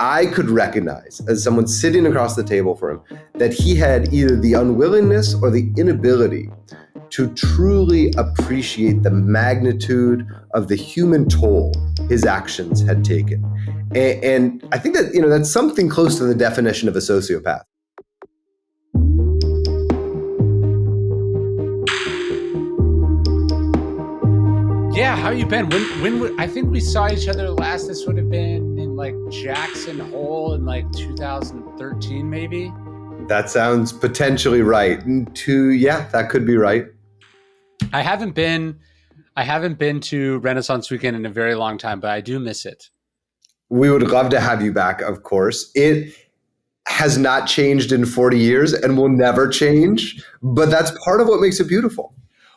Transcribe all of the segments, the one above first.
I could recognize as someone sitting across the table from him that he had either the unwillingness or the inability to truly appreciate the magnitude of the human toll his actions had taken. And I think that, that's something close to the definition of a sociopath. Yeah, how you been? When I think we saw each other last, this would have been in like Jackson Hole in like 2013, maybe. That sounds potentially right. That could be right. I haven't been to Renaissance Weekend in a very long time, but I do miss it. We would love to have you back, of course. It has not changed in 40 years and will never change, but that's part of what makes it beautiful.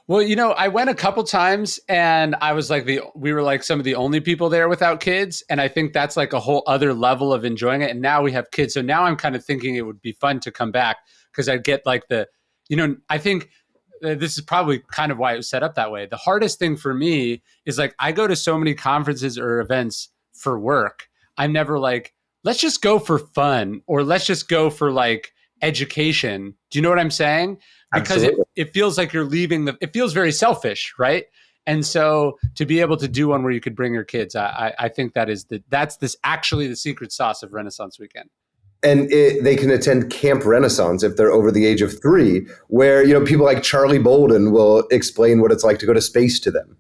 Well, I went a couple times and I was like, we were like some of the only people there without kids. And I think that's like a whole other level of enjoying it. And now we have kids. So now I'm kind of thinking it would be fun to come back because I'd get like I think this is probably kind of why it was set up that way. The hardest thing for me is like, I go to so many conferences or events for work. I'm never like, let's just go for fun or let's just go for like education. Do you know what I'm saying? Because it feels like you're leaving it feels very selfish, right? And so to be able to do one where you could bring your kids, I think that's actually the secret sauce of Renaissance Weekend. And they can attend Camp Renaissance if they're over the age of 3, where people like Charlie Bolden will explain what it's like to go to space to them.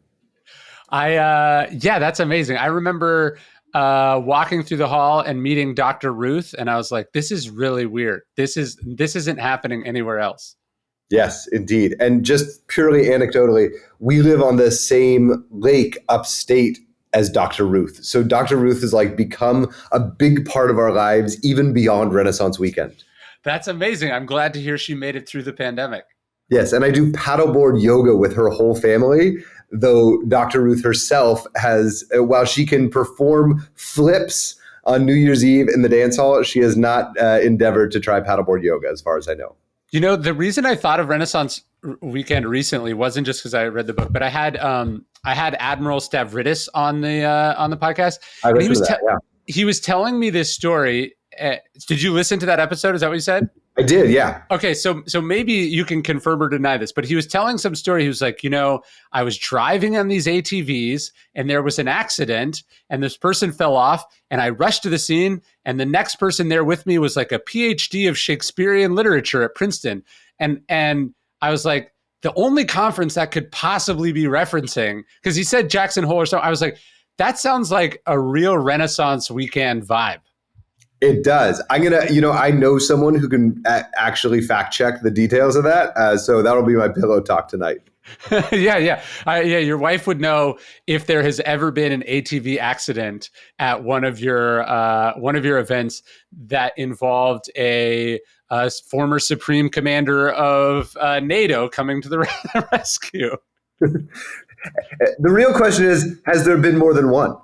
That's amazing. I remember walking through the hall and meeting Dr. Ruth, and I was like, this is really weird. This isn't happening anywhere else. Yes, indeed. And just purely anecdotally, we live on the same lake upstate as Dr. Ruth. So Dr. Ruth has like become a big part of our lives, even beyond Renaissance Weekend. That's amazing. I'm glad to hear she made it through the pandemic. Yes, and I do paddleboard yoga with her whole family, though Dr. Ruth herself has, while she can perform flips on New Year's Eve in the dance hall, she has not endeavored to try paddleboard yoga as far as I know. The reason I thought of Renaissance Weekend recently wasn't just because I read the book, but I had Admiral Stavridis on the podcast. I listened to that, yeah. He was telling me this story. Did you listen to that episode? Is that what he said? I did, yeah. Okay, so maybe you can confirm or deny this, but he was telling some story. He was like, I was driving on these ATVs and there was an accident and this person fell off and I rushed to the scene and the next person there with me was like a PhD of Shakespearean literature at Princeton. And I was like, the only conference that could possibly be referencing, because he said Jackson Hole or something, I was like, that sounds like a real Renaissance Weekend vibe. It does. I'm going to, I know someone who can actually fact check the details of that. So that'll be my pillow talk tonight. Yeah. Your wife would know if there has ever been an ATV accident at one of your events that involved a former Supreme Commander of NATO coming to the rescue. The real question is, has there been more than one?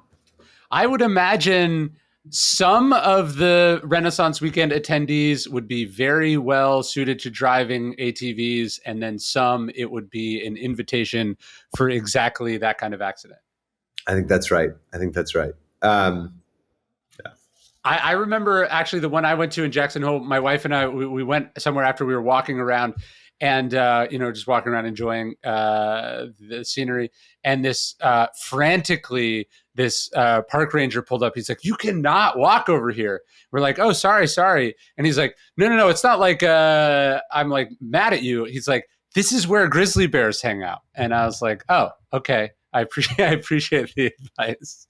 I would imagine some of the Renaissance Weekend attendees would be very well suited to driving ATVs, and then some it would be an invitation for exactly that kind of accident. I think that's right. Yeah. I remember actually the one I went to in Jackson Hole, my wife and I, we went somewhere after we were walking around and, just walking around enjoying the scenery. And this frantically, this park ranger pulled up. He's like, you cannot walk over here. We're like, oh, sorry. And he's like, no. It's not like I'm like mad at you. He's like, this is where grizzly bears hang out. And I was like, oh, okay. I appreciate the advice.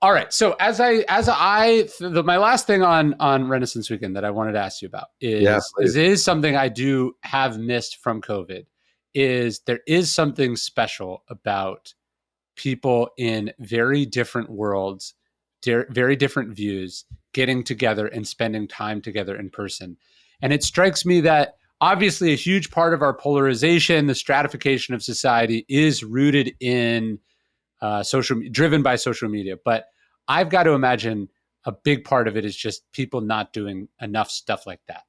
All right. So my last thing on Renaissance Weekend that I wanted to ask you about is something I do have missed from COVID. Is there is something special about people in very different worlds, very different views, getting together and spending time together in person. And it strikes me that obviously a huge part of our polarization, the stratification of society, is rooted in driven by social media. But I've got to imagine a big part of it is just people not doing enough stuff like that.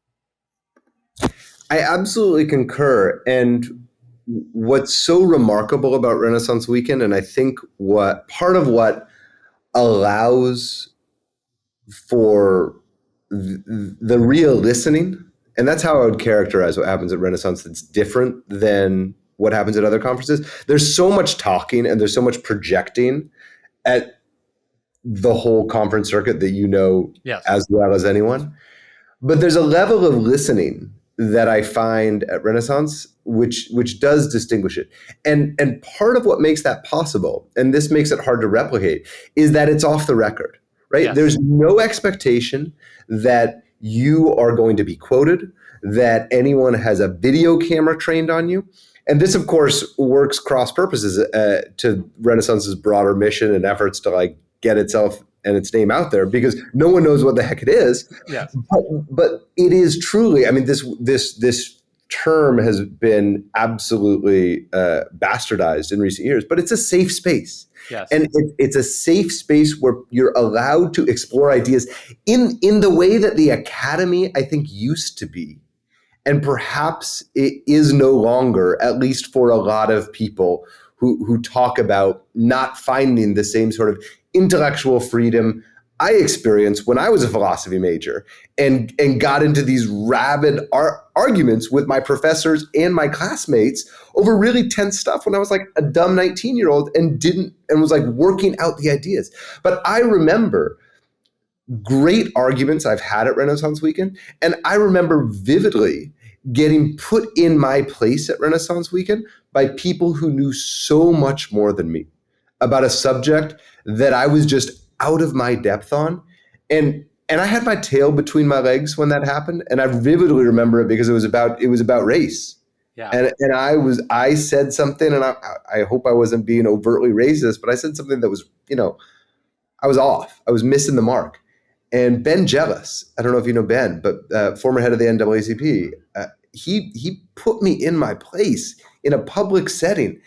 I absolutely concur. And what's so remarkable about Renaissance Weekend, and I think part of what allows for the real listening. And that's how I would characterize what happens at Renaissance that's different than what happens at other conferences. There's so much talking and there's so much projecting at the whole conference circuit that Yes. as well as anyone. But there's a level of listening that I find at Renaissance which does distinguish it. And part of what makes that possible, and this makes it hard to replicate, is that it's off the record, right? Yes. There's no expectation that you are going to be quoted, that anyone has a video camera trained on you. And this, of course, works cross purposes to Renaissance's broader mission and efforts to like get itself and its name out there, because no one knows what the heck it is. Yes. But it is truly, I mean, this term has been absolutely bastardized in recent years, but it's a safe space. Yes. And it's a safe space where you're allowed to explore ideas in the way that the academy, I think, used to be. And perhaps it is no longer, at least for a lot of people who talk about not finding the same sort of intellectual freedom I experienced when I was a philosophy major and got into these rabid arguments with my professors and my classmates over really tense stuff when I was like a dumb 19-year-old and was like working out the ideas. But I remember great arguments I've had at Renaissance Weekend, and I remember vividly getting put in my place at Renaissance Weekend by people who knew so much more than me about a subject that I was just out of my depth on. And I had my tail between my legs when that happened. And I vividly remember it because it was about race. Yeah. And I said something, and I hope I wasn't being overtly racist, but I said something that was, I was off. I was missing the mark. And Ben Jealous, I don't know if you know Ben, but former head of the NAACP, he put me in my place in a public setting.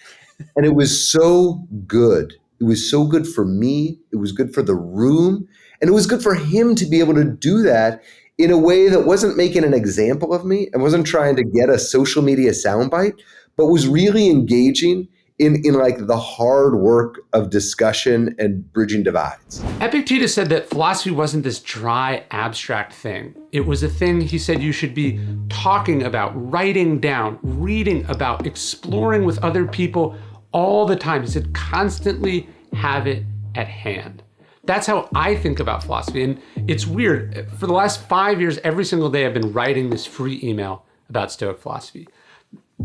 And it was so good. It was so good for me. It was good for the room. And it was good for him to be able to do that in a way that wasn't making an example of me and wasn't trying to get a social media soundbite, but was really engaging in like the hard work of discussion and bridging divides. Epictetus said that philosophy wasn't this dry, abstract thing. It was a thing, he said, you should be talking about, writing down, reading about, exploring with other people all the time. He said, constantly have it at hand. That's how I think about philosophy. And it's weird. For the last 5 years, every single day, I've been writing this free email about Stoic philosophy.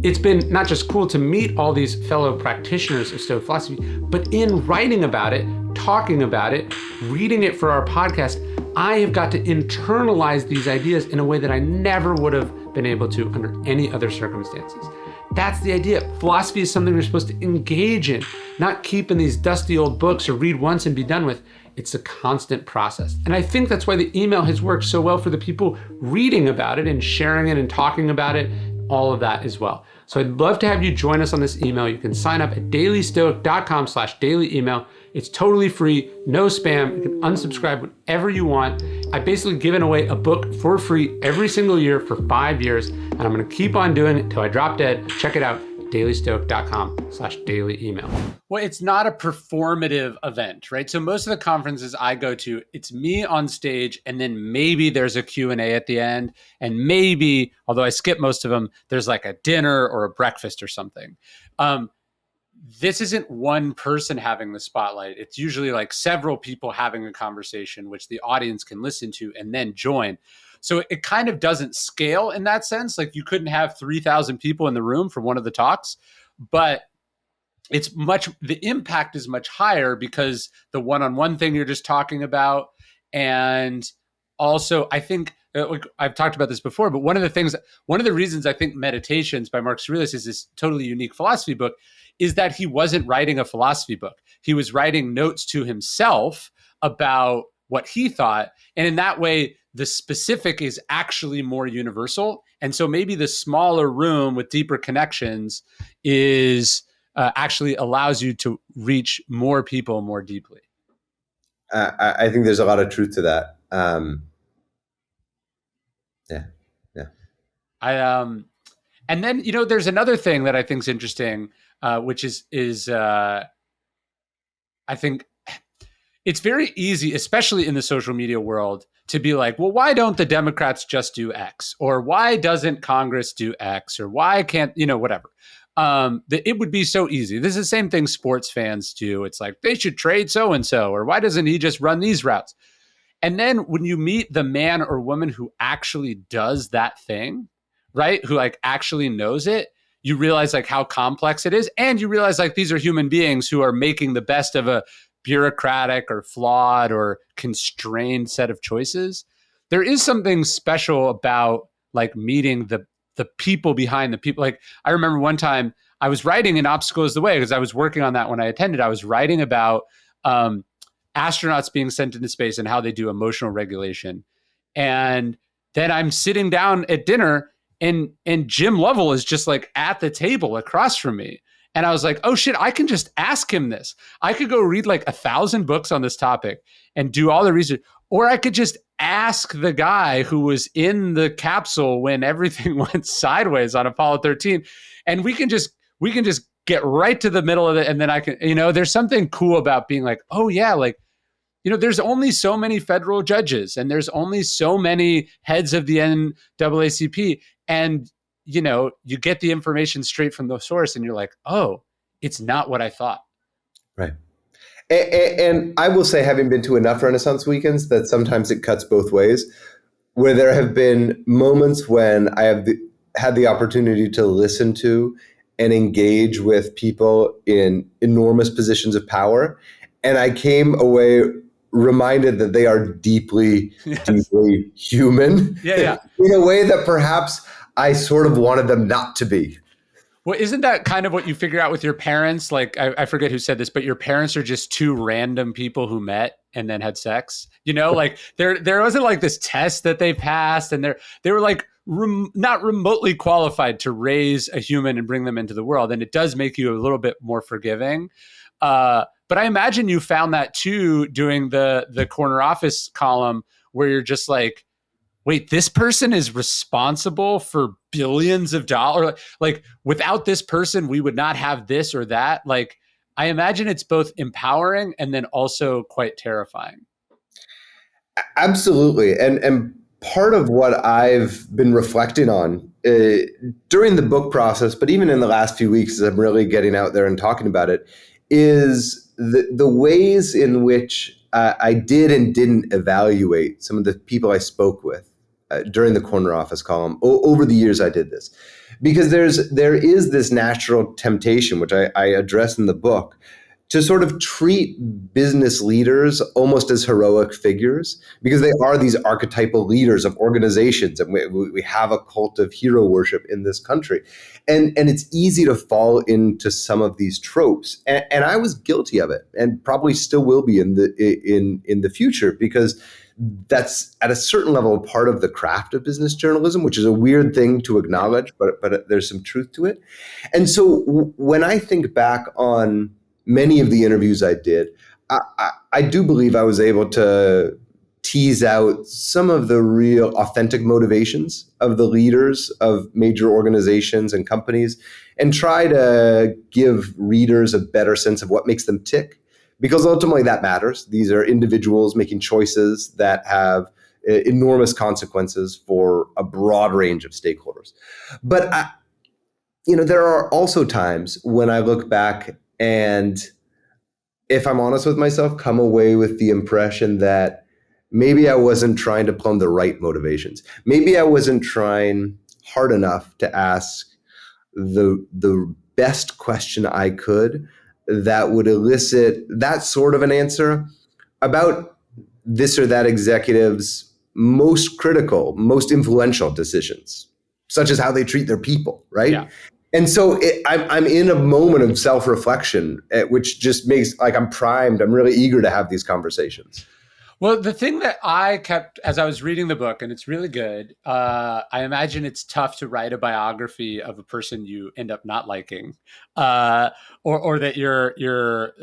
It's been not just cool to meet all these fellow practitioners of Stoic philosophy, but in writing about it, talking about it, reading it for our podcast, I have got to internalize these ideas in a way that I never would have been able to under any other circumstances. That's the idea. Philosophy is something we're supposed to engage in, not keep in these dusty old books or read once and be done with. It's a constant process. And I think that's why the email has worked so well for the people reading about it and sharing it and talking about it, all of that as well. So I'd love to have you join us on this email. You can sign up at dailystoic.com/daily email. It's totally free, no spam. You can unsubscribe whenever you want. I've basically given away a book for free every single year for 5 years, and I'm going to keep on doing it until I drop dead. Check it out, dailystoic.com/daily email. Well, it's not a performative event, right? So most of the conferences I go to, it's me on stage, and then maybe there's a Q&A at the end, and maybe, although I skip most of them, there's like a dinner or a breakfast or something. This isn't one person having the spotlight. It's usually like several people having a conversation, which the audience can listen to and then join. So it kind of doesn't scale in that sense. Like you couldn't have 3,000 people in the room for one of the talks, but the impact is much higher because the one-on-one thing you're just talking about. And also I think I've talked about this before, but one of the reasons I think Meditations by Marcus Aurelius is this totally unique philosophy book is that he wasn't writing a philosophy book. He was writing notes to himself about what he thought. And in that way, the specific is actually more universal. And so maybe the smaller room with deeper connections is actually allows you to reach more people more deeply. I think there's a lot of truth to that. And then, there's another thing that I think is interesting, which is I think it's very easy, especially in the social media world, to be like, well, why don't the Democrats just do X? Or why doesn't Congress do X? Or why can't, whatever. It would be so easy. This is the same thing sports fans do. It's like, they should trade so-and-so, or why doesn't he just run these routes? And then when you meet the man or woman who actually does that thing, right? Who like actually knows it, you realize like how complex it is. And you realize like these are human beings who are making the best of a bureaucratic or flawed or constrained set of choices. There is something special about like meeting the people behind the people. Like I remember one time I was writing An Obstacle is the Way, because I was working on that when I attended. I was writing about astronauts being sent into space and how they do emotional regulation. And then I'm sitting down at dinner and Jim Lovell is just like at the table across from me. And I was like, oh shit, I can just ask him this. I could go read like 1,000 books on this topic and do all the research. Or I could just ask the guy who was in the capsule when everything went sideways on Apollo 13. And we can just get right to the middle of it. And then I can, there's something cool about being like, oh yeah, like, there's only so many federal judges and there's only so many heads of the NAACP. And, you get the information straight from the source and you're like, oh, it's not what I thought. Right. And I will say, having been to enough Renaissance weekends, that sometimes it cuts both ways, where there have been moments when I have had the opportunity to listen to and engage with people in enormous positions of power. And I came away reminded that they are deeply, deeply human in a way that perhaps I sort of wanted them not to be. Well, isn't that kind of what you figure out with your parents? Like, I forget who said this, but your parents are just two random people who met and then had sex. Like there wasn't like this test that they passed, and they were like not remotely qualified to raise a human and bring them into the world. And it does make you a little bit more forgiving. But I imagine you found that too doing the corner office column, where you're just like, wait, this person is responsible for billions of dollars. Like without this person, we would not have this or that. Like I imagine it's both empowering and then also quite terrifying. Absolutely. And part of what I've been reflecting on during the book process, but even in the last few weeks as I'm really getting out there and talking about it, is the ways in which I did and didn't evaluate some of the people I spoke with during the corner office column. Over the years I did this, because there is this natural temptation, which I address in the book, to sort of treat business leaders almost as heroic figures, because they are these archetypal leaders of organizations, and we have a cult of hero worship in this country, and it's easy to fall into some of these tropes, and I was guilty of it, and probably still will be in the future, because that's at a certain level part of the craft of business journalism, which is a weird thing to acknowledge, but there's some truth to it. And so when I think back on many of the interviews I did, I do believe I was able to tease out some of the real authentic motivations of the leaders of major organizations and companies, and try to give readers a better sense of what makes them tick. Because ultimately that matters. These are individuals making choices that have enormous consequences for a broad range of stakeholders. But there are also times when I look back and, if I'm honest with myself, come away with the impression that maybe I wasn't trying to plumb the right motivations. Maybe I wasn't trying hard enough to ask the best question I could that would elicit that sort of an answer about this or that executive's most critical, most influential decisions, such as how they treat their people, right? Yeah. And so I'm in a moment of self-reflection, which just makes, like, I'm primed. I'm really eager to have these conversations. Well, the thing that I kept as I was reading the book, and it's really good, I imagine it's tough to write a biography of a person you end up not liking, or that you're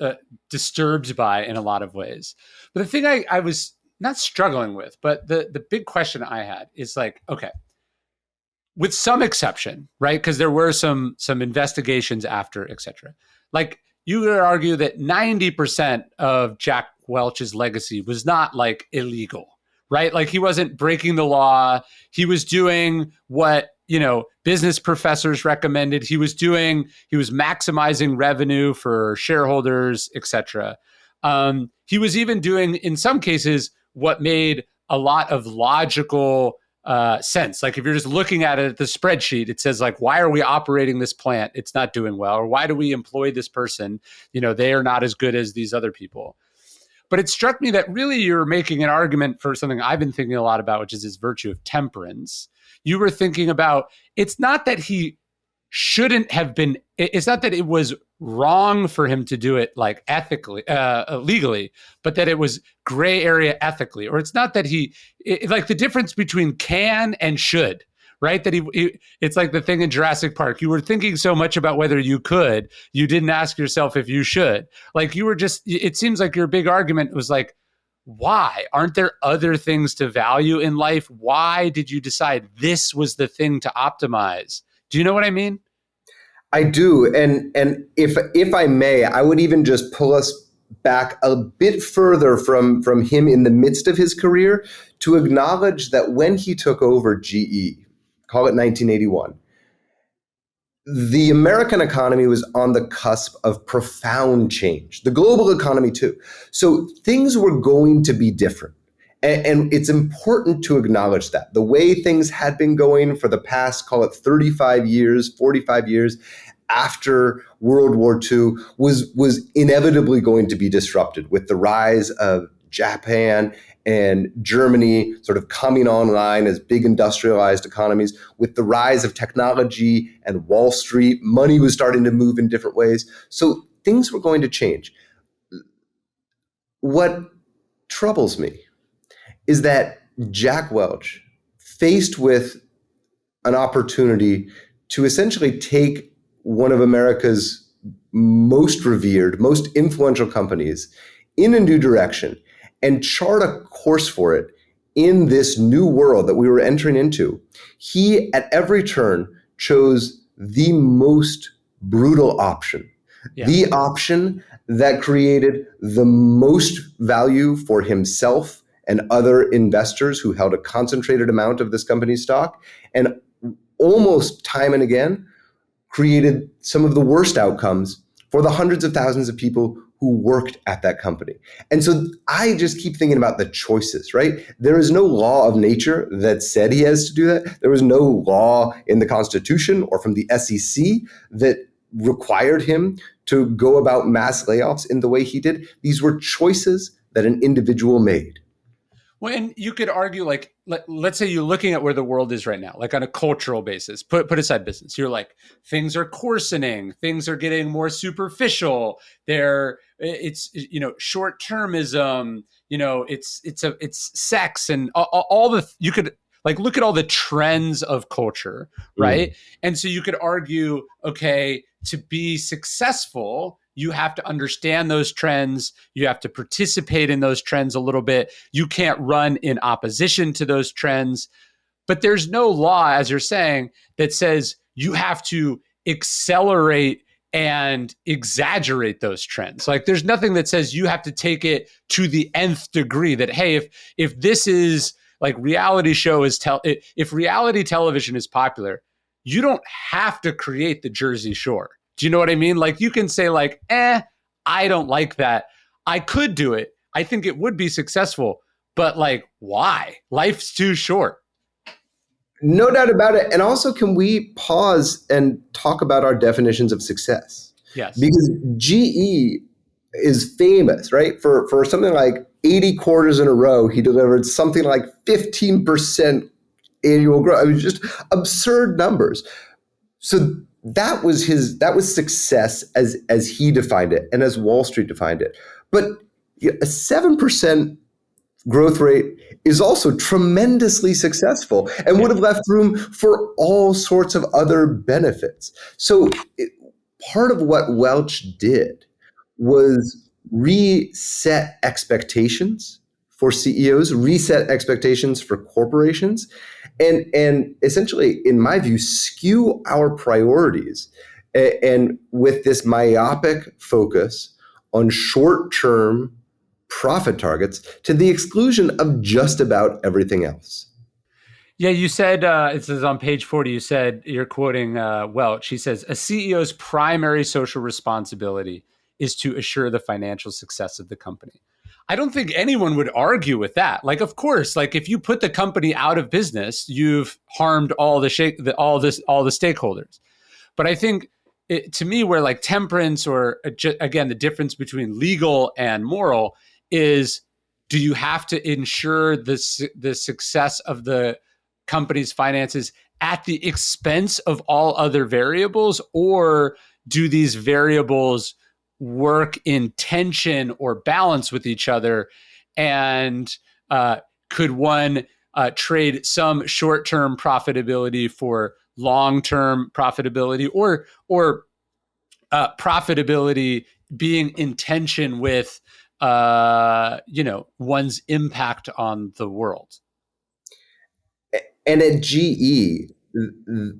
disturbed by in a lot of ways. But the thing I was not struggling with, but the big question I had is like, okay, with some exception, right? Because there were some investigations after, et cetera. Like, you could argue that 90% of Jack Welch's legacy was not like illegal, right? Like he wasn't breaking the law. He was doing what, business professors recommended. He was maximizing revenue for shareholders, etc. He was even doing, in some cases, what made a lot of logical sense. Like if you're just looking at it at the spreadsheet, it says like, why are we operating this plant? It's not doing well. Or why do we employ this person? They are not as good as these other people. But it struck me that really you're making an argument for something I've been thinking a lot about, which is this virtue of temperance. You were thinking about, it's not that he shouldn't have been, it's not that it was wrong for him to do it like ethically, legally, but that it was gray area ethically. Or it's not that like the difference between can and should, right? That it's like the thing in Jurassic Park. You were thinking so much about whether you could, you didn't ask yourself if you should. Like you were just, it seems like your big argument was like, why? Aren't there other things to value in life? Why did you decide this was the thing to optimize? Do you know what I mean? I do. And if I may, I would even just pull us back a bit further from him in the midst of his career to acknowledge that when he took over GE, call it 1981, the American economy was on the cusp of profound change, the global economy too. So things were going to be different. And it's important to acknowledge that. The way things had been going for the past, call it 35 years, 45 years after World War II was inevitably going to be disrupted with the rise of Japan and Germany sort of coming online as big industrialized economies. With the rise of technology and Wall Street, money was starting to move in different ways. So things were going to change. What troubles me is that Jack Welch, faced with an opportunity to essentially take one of America's most revered, most influential companies in a new direction and chart a course for it in this new world that we were entering into, he at every turn chose the most brutal option, the option that created the most value for himself and other investors who held a concentrated amount of this company's stock, and almost time and again created some of the worst outcomes for the hundreds of thousands of people who worked at that company. And so I just keep thinking about the choices, right? There is no law of nature that said he has to do that. There was no law in the Constitution or from the SEC that required him to go about mass layoffs in the way he did. These were choices that an individual made. Well, and you could argue, like, let's say you're looking at where the world is right now, like on a cultural basis, put aside business. You're like, things are coarsening, things are getting more superficial. It's short-termism, it's sex and all the, you could like look at all the trends of culture, right? And so you could argue, okay, to be successful, you have to understand those trends. You have to participate in those trends a little bit. You can't run in opposition to those trends. But there's no law, as you're saying, that says you have to accelerate and exaggerate those trends. Like there's nothing that says you have to take it to the nth degree that, hey, if this is like reality show is if reality television is popular, you don't have to create the Jersey Shore. Do you know what I mean? Like you can say like, I don't like that. I could do it. I think it would be successful, but like, why? Life's too short. No doubt about it. And also, can we pause and talk about our definitions of success? Yes. Because GE is famous, right? For something like 80 quarters in a row, he delivered something like 15% annual growth. I mean, just absurd numbers. So that was success as he defined it and as Wall Street defined it. But a 7% growth rate is also tremendously successful and would have left room for all sorts of other benefits. So part of what Welch did was reset expectations for CEOs, reset expectations for corporations, and essentially, in my view, skew our priorities And with this myopic focus on short-term profit targets to the exclusion of just about everything else. Yeah, you said, it says on page 40, you said, you're quoting Welch. He says, a CEO's primary social responsibility is to assure the financial success of the company. I don't think anyone would argue with that. Like, of course, like if you put the company out of business, you've harmed all the stakeholders. But I think to me, where like temperance or again, the difference between legal and moral is, do you have to ensure the success of the company's finances at the expense of all other variables, or do these variables work in tension or balance with each other? And could one trade some short-term profitability for long-term profitability, or profitability being in tension with one's impact on the world? And at GE,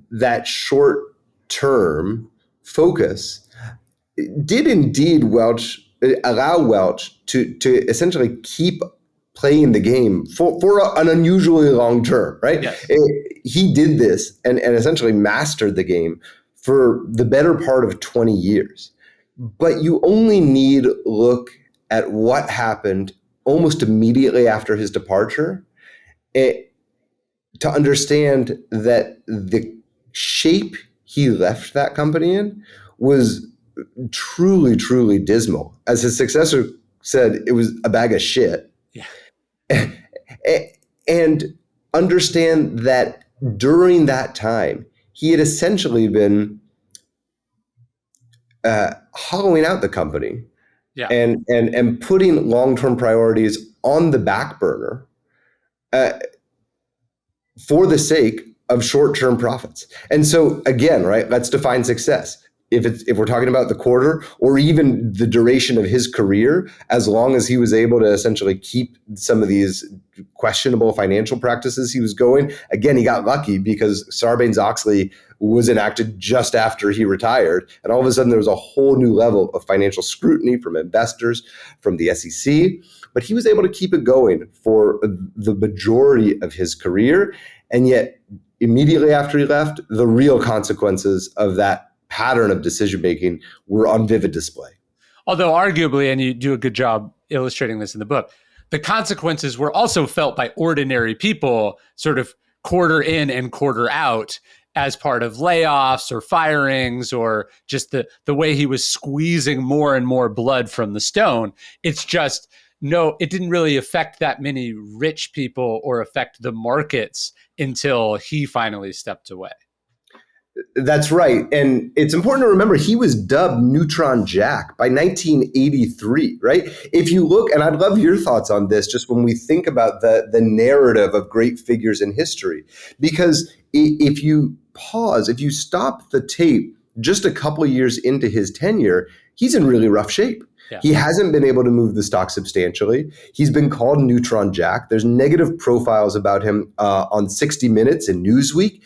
that short-term focus did indeed allow Welch to essentially keep playing the game for an unusually long term, right? Yes. He did this and essentially mastered the game for the better part of 20 years. But you only need look at what happened almost immediately after his departure to understand that the shape he left that company in was truly, truly dismal. As his successor said, it was a bag of shit. Yeah. And understand that during that time, he had essentially been hollowing out the company, yeah, and putting long-term priorities on the back burner for the sake of short-term profits. And so again, right, let's define success. If we're talking about the quarter or even the duration of his career, as long as he was able to essentially keep some of these questionable financial practices he was going, again, he got lucky because Sarbanes-Oxley was enacted just after he retired. And all of a sudden there was a whole new level of financial scrutiny from investors, from the SEC, but he was able to keep it going for the majority of his career. And yet immediately after he left, the real consequences of that pattern of decision-making were on vivid display. Although arguably, and you do a good job illustrating this in the book, the consequences were also felt by ordinary people sort of quarter in and quarter out as part of layoffs or firings, or just the way he was squeezing more and more blood from the stone. It's just, no, it didn't really affect that many rich people or affect the markets until he finally stepped away. That's right. And it's important to remember he was dubbed Neutron Jack by 1983, right? If you look, and I'd love your thoughts on this, just when we think about the narrative of great figures in history, because if you pause, if you stop the tape just a couple years into his tenure, he's in really rough shape. Yeah. He hasn't been able to move the stock substantially. He's been called Neutron Jack. There's negative profiles about him on 60 Minutes and Newsweek.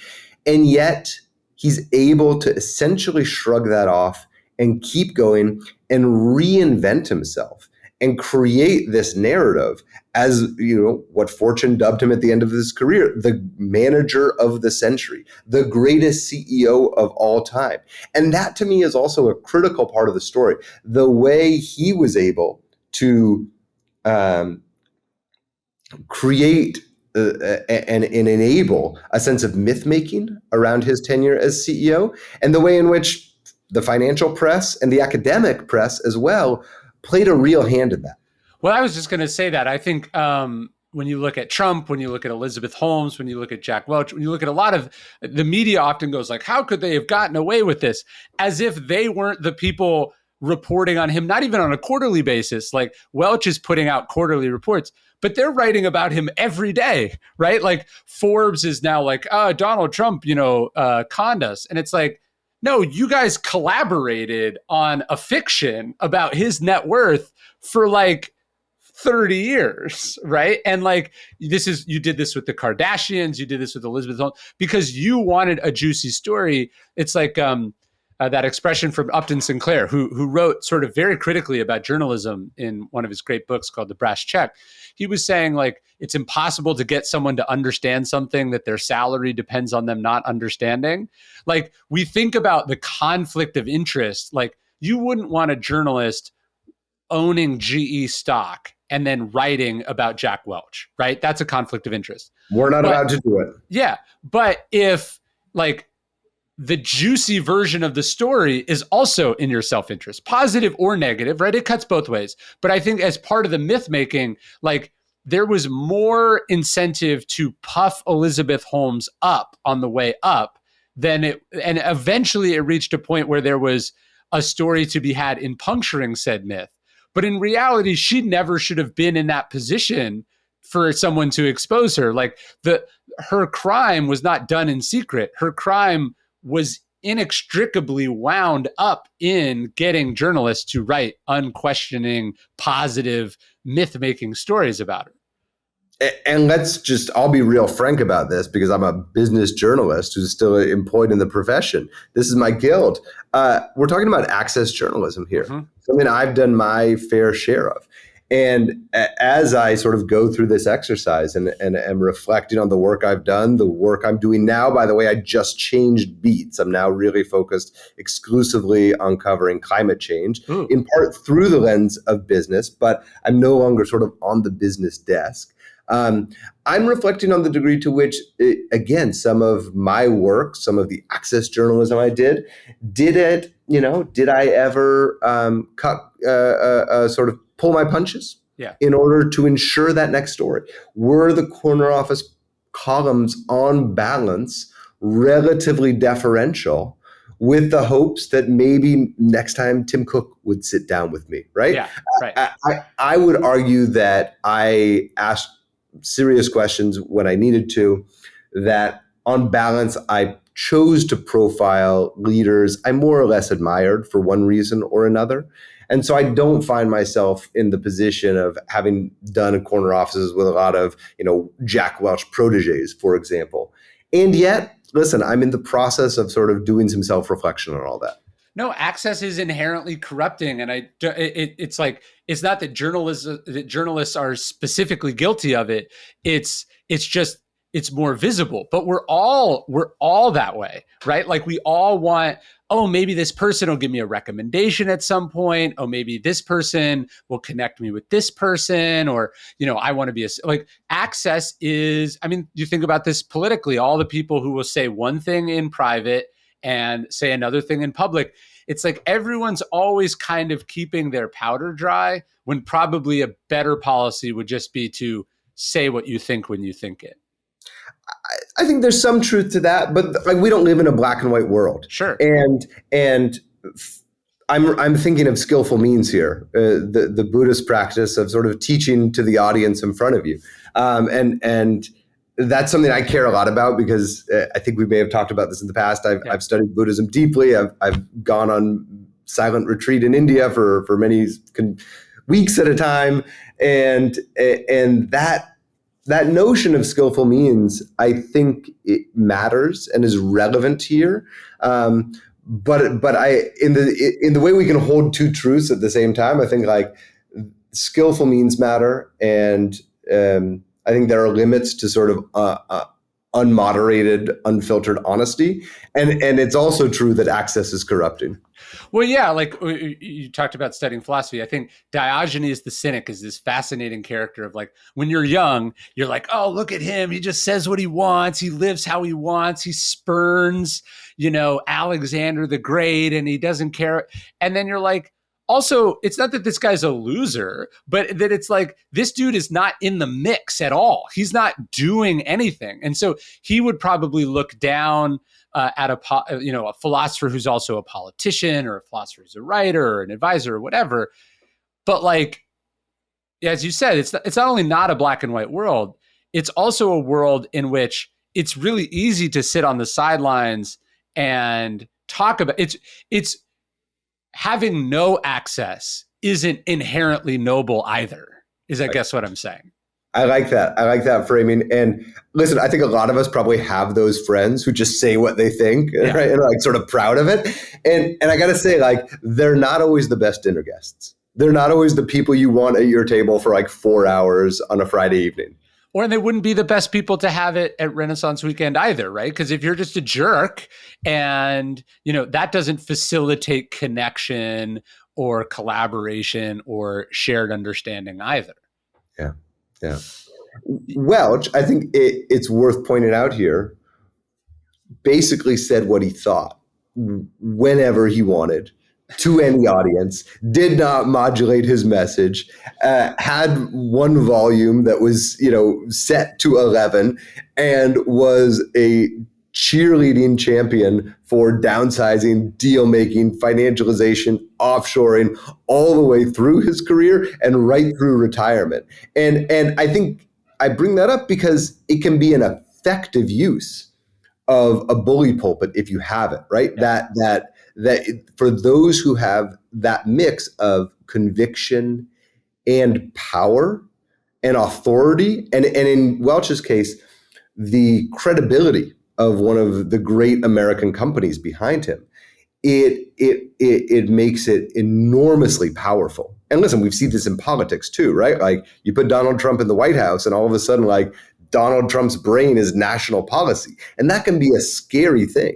And yet he's able to essentially shrug that off and keep going and reinvent himself and create this narrative as, what Fortune dubbed him at the end of his career, the manager of the century, the greatest CEO of all time. And that to me is also a critical part of the story. The way he was able to create and enable a sense of myth-making around his tenure as CEO, and the way in which the financial press and the academic press as well played a real hand in that. Well, I was just going to say that. I think when you look at Trump, when you look at Elizabeth Holmes, when you look at Jack Welch, when you look at a lot of the media often goes like, how could they have gotten away with this? As if they weren't the people reporting on him, not even on a quarterly basis. Like Welch is putting out quarterly reports, but they're writing about him every day, right? Like Forbes is now like, Donald Trump, conned us. And it's like, no, you guys collaborated on a fiction about his net worth for like 30 years, right? And like, you did this with the Kardashians, you did this with Elizabeth Holmes, because you wanted a juicy story. It's like, that expression from Upton Sinclair, who wrote sort of very critically about journalism in one of his great books called The Brass Check. He was saying, like, it's impossible to get someone to understand something that their salary depends on them not understanding. Like, we think about the conflict of interest. Like, you wouldn't want a journalist owning GE stock and then writing about Jack Welch, right? That's a conflict of interest. We're not allowed to do it. Yeah. But if, like, the juicy version of the story is also in your self-interest, positive or negative, right? It cuts both ways. But I think as part of the myth making, like, there was more incentive to puff Elizabeth Holmes up on the way up than it, and eventually it reached a point where there was a story to be had in puncturing said myth. But in reality, she never should have been in that position for someone to expose her. Like, her crime was not done in secret. Her crime was inextricably wound up in getting journalists to write unquestioning, positive, myth-making stories about her. And I'll be real frank about this because I'm a business journalist who's still employed in the profession. This is my guild. We're talking about access journalism here, something I've done my fair share of. And as I sort of go through this exercise and am reflecting on the work I've done, the work I'm doing now, by the way, I just changed beats. I'm now really focused exclusively on covering climate change, in part through the lens of business, but I'm no longer sort of on the business desk. I'm reflecting on the degree to which, again, some of my work, some of the access journalism I did I ever sort of pull my punches in order to ensure that next story? Were the corner office columns on balance relatively deferential with the hopes that maybe next time Tim Cook would sit down with me, right? Yeah, right. I would argue that I asked serious questions when I needed to, that on balance, I chose to profile leaders I more or less admired for one reason or another. And so I don't find myself in the position of having done corner offices with a lot of, Jack Welch proteges, for example. And yet, listen, I'm in the process of sort of doing some self-reflection on all that. No, access is inherently corrupting, and it's like, it's not that journalists are specifically guilty of it. It's just, it's more visible. But we're all that way, right? Like, we all want, oh, maybe this person will give me a recommendation at some point. Oh, maybe this person will connect me with this person, or, I want to be like, access is, I mean, you think about this politically, all the people who will say one thing in private and say another thing in public. It's like everyone's always kind of keeping their powder dry, when probably a better policy would just be to say what you think when you think it. I think there's some truth to that, but like, we don't live in a black and white world. Sure. And I'm thinking of skillful means here, the Buddhist practice of sort of teaching to the audience in front of you, and that's something I care a lot about, because I think we may have talked about this in the past. I've studied Buddhism deeply. I've gone on silent retreat in India for many weeks at a time, and that notion of skillful means, I think it matters and is relevant here. But in the way we can hold two truths at the same time, I think like skillful means matter, and I think there are limits to sort of unmoderated, unfiltered honesty, and it's also true that access is corrupting. Well, yeah, like you talked about studying philosophy. I think Diogenes the Cynic is this fascinating character of, like, when you're young, you're like, oh, look at him. He just says what he wants. He lives how he wants. He spurns, Alexander the Great, and he doesn't care. And then you're like, also, it's not that this guy's a loser, but that it's like, this dude is not in the mix at all. He's not doing anything. And so he would probably look down at a philosopher who's also a politician, or a philosopher who's a writer or an advisor or whatever. But, like, as you said, it's not only not a black and white world, it's also a world in which it's really easy to sit on the sidelines and talk about it's having no access isn't inherently noble either, is I guess what I'm saying. I like that. I like that framing. And listen, I think a lot of us probably have those friends who just say what they think, right? And like sort of proud of it. And I got to say, like, they're not always the best dinner guests. They're not always the people you want at your table for like 4 hours on a Friday evening. Or they wouldn't be the best people to have it at Renaissance Weekend either, right? Because if you're just a jerk and, that doesn't facilitate connection or collaboration or shared understanding either. Yeah. Yeah. Welch, I think it's worth pointing out here, basically said what he thought whenever he wanted to any audience, did not modulate his message, had one volume that was, set to 11 and was a cheerleading champion for downsizing, deal making, financialization, offshoring, all the way through his career and right through retirement. And I think I bring that up because it can be an effective use of a bully pulpit if you have it, right? Yeah. That for those who have that mix of conviction and power and authority, and in Welch's case, the credibility of one of the great American companies behind him, it makes it enormously powerful. And listen, we've seen this in politics too, right? Like you put Donald Trump in the White House and all of a sudden, like Donald Trump's brain is national policy. And that can be a scary thing.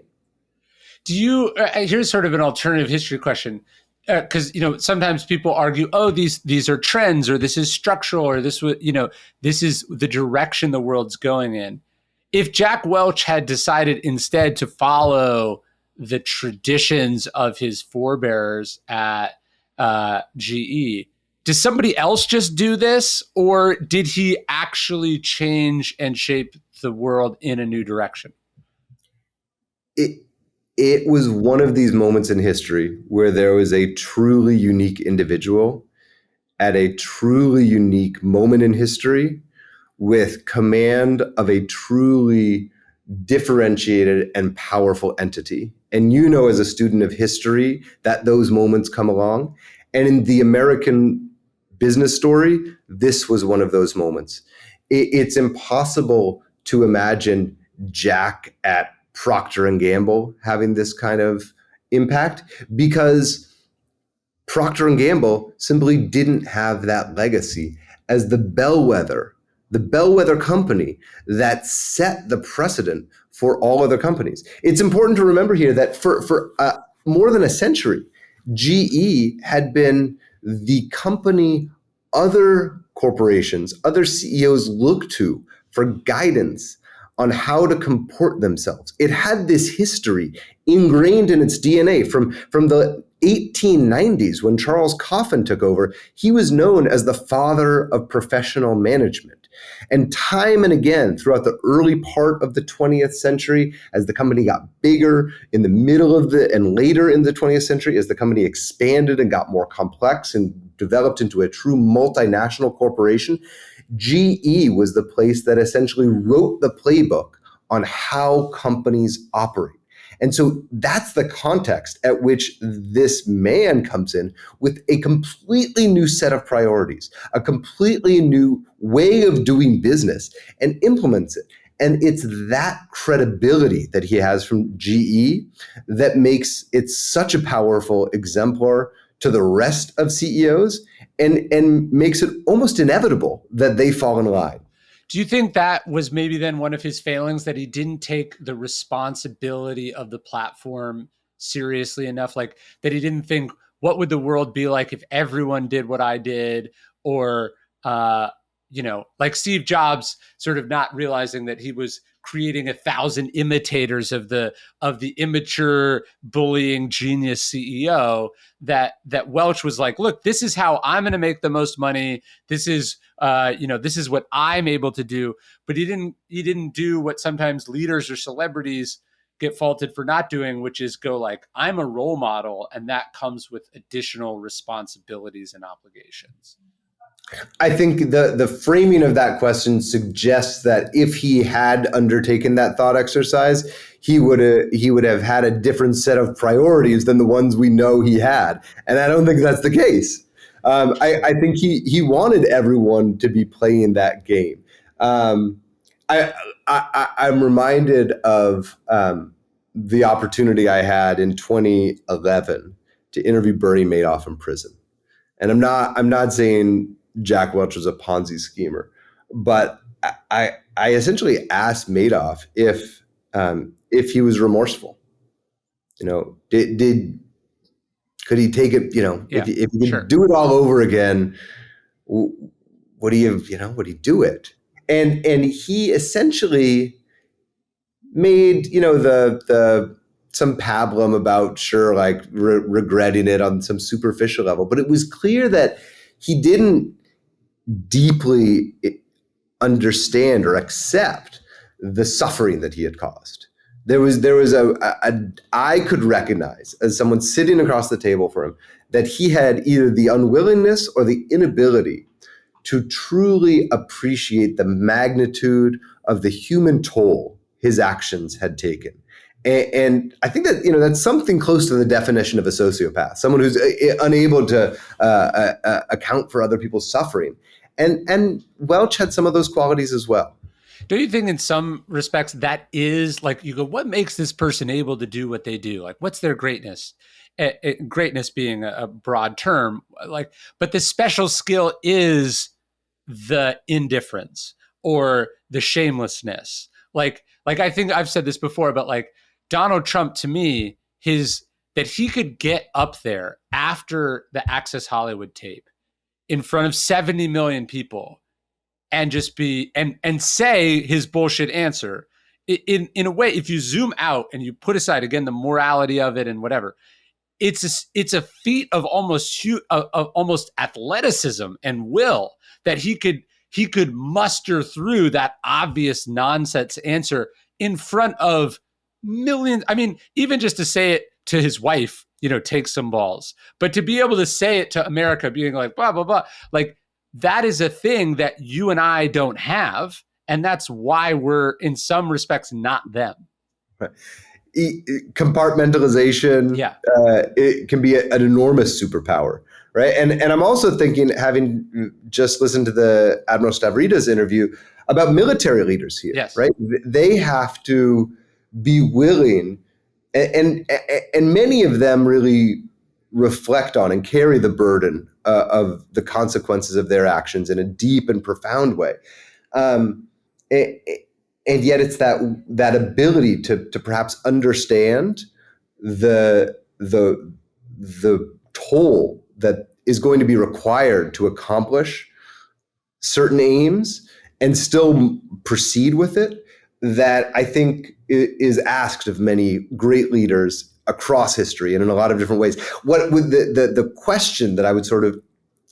Do you, here's sort of an alternative history question. Because sometimes people argue, oh, these are trends, or this is structural, or this is the direction the world's going in. If Jack Welch had decided instead to follow the traditions of his forebears at GE, does somebody else just do this, or did he actually change and shape the world in a new direction? It was one of these moments in history where there was a truly unique individual at a truly unique moment in history with command of a truly differentiated and powerful entity. And as a student of history, that those moments come along. And in the American business story, this was one of those moments. It's impossible to imagine Jack at Procter & Gamble having this kind of impact because Procter & Gamble simply didn't have that legacy as the bellwether company that set the precedent for all other companies. It's important to remember here that for more than a century, GE had been the company other corporations, other CEOs looked to for guidance on how to comport themselves. It had this history ingrained in its DNA from the 1890s when Charles Coffin took over. He was known as the father of professional management. And time and again throughout the early part of the 20th century, as the company got bigger, in the middle of and later in the 20th century, as the company expanded and got more complex and developed into a true multinational corporation, GE was the place that essentially wrote the playbook on how companies operate. And so that's the context at which this man comes in with a completely new set of priorities, a completely new way of doing business, and implements it. And it's that credibility that he has from GE that makes it such a powerful exemplar to the rest of CEOs and makes it almost inevitable that they fall in line. Do you think that was maybe then one of his failings, that he didn't take the responsibility of the platform seriously enough? Like that he didn't think, what would the world be like if everyone did what I did? Or, like Steve Jobs sort of not realizing that he was creating 1,000 imitators of the immature, bullying genius CEO, that Welch was like, look, this is how I'm going to make the most money. This is, this is what I'm able to do. But he didn't do what sometimes leaders or celebrities get faulted for not doing, which is go like, I'm a role model, and that comes with additional responsibilities and obligations. I think the framing of that question suggests that if he had undertaken that thought exercise, he would have had a different set of priorities than the ones we know he had. And I don't think that's the case. I think he wanted everyone to be playing that game. I'm reminded of the opportunity I had in 2011 to interview Bernie Madoff in prison. And I'm not saying Jack Welch was a Ponzi schemer, but I essentially asked Madoff if he was remorseful. Could he take it? If he could do it all over again, would he do it? And he essentially made the some pablum about regretting it on some superficial level, but it was clear that he didn't deeply understand or accept the suffering that he had caused. There was I could recognize, as someone sitting across the table from him, that he had either the unwillingness or the inability to truly appreciate the magnitude of the human toll his actions had taken. And I think that that's something close to the definition of a sociopath, someone who's unable to account for other people's suffering. And Welch had some of those qualities as well. Don't you think in some respects that is like, you go, what makes this person able to do what they do? Like, what's their greatness? Greatness being a broad term, but the special skill is the indifference or the shamelessness. Like I think I've said this before, but Donald Trump, to me, that he could get up there after the Access Hollywood tape in front of 70 million people and just be and say his bullshit answer in a way. If you zoom out and you put aside again the morality of it and whatever, it's a feat of almost athleticism and will that he could muster through that obvious nonsense answer in front of millions. I mean, even just to say it to his wife, take some balls, but to be able to say it to America, being like, blah, blah, blah, that is a thing that you and I don't have. And that's why we're in some respects not them. Right. Compartmentalization, it can be an enormous superpower, right? And I'm also thinking, having just listened to the Admiral Stavridis interview, about military leaders here, yes. Right? They have to be willing, and many of them really reflect on and carry the burden of the consequences of their actions in a deep and profound way. And yet it's that ability to perhaps understand the toll that is going to be required to accomplish certain aims and still proceed with it, that I think is asked of many great leaders across history and in a lot of different ways. What would the question that I would sort of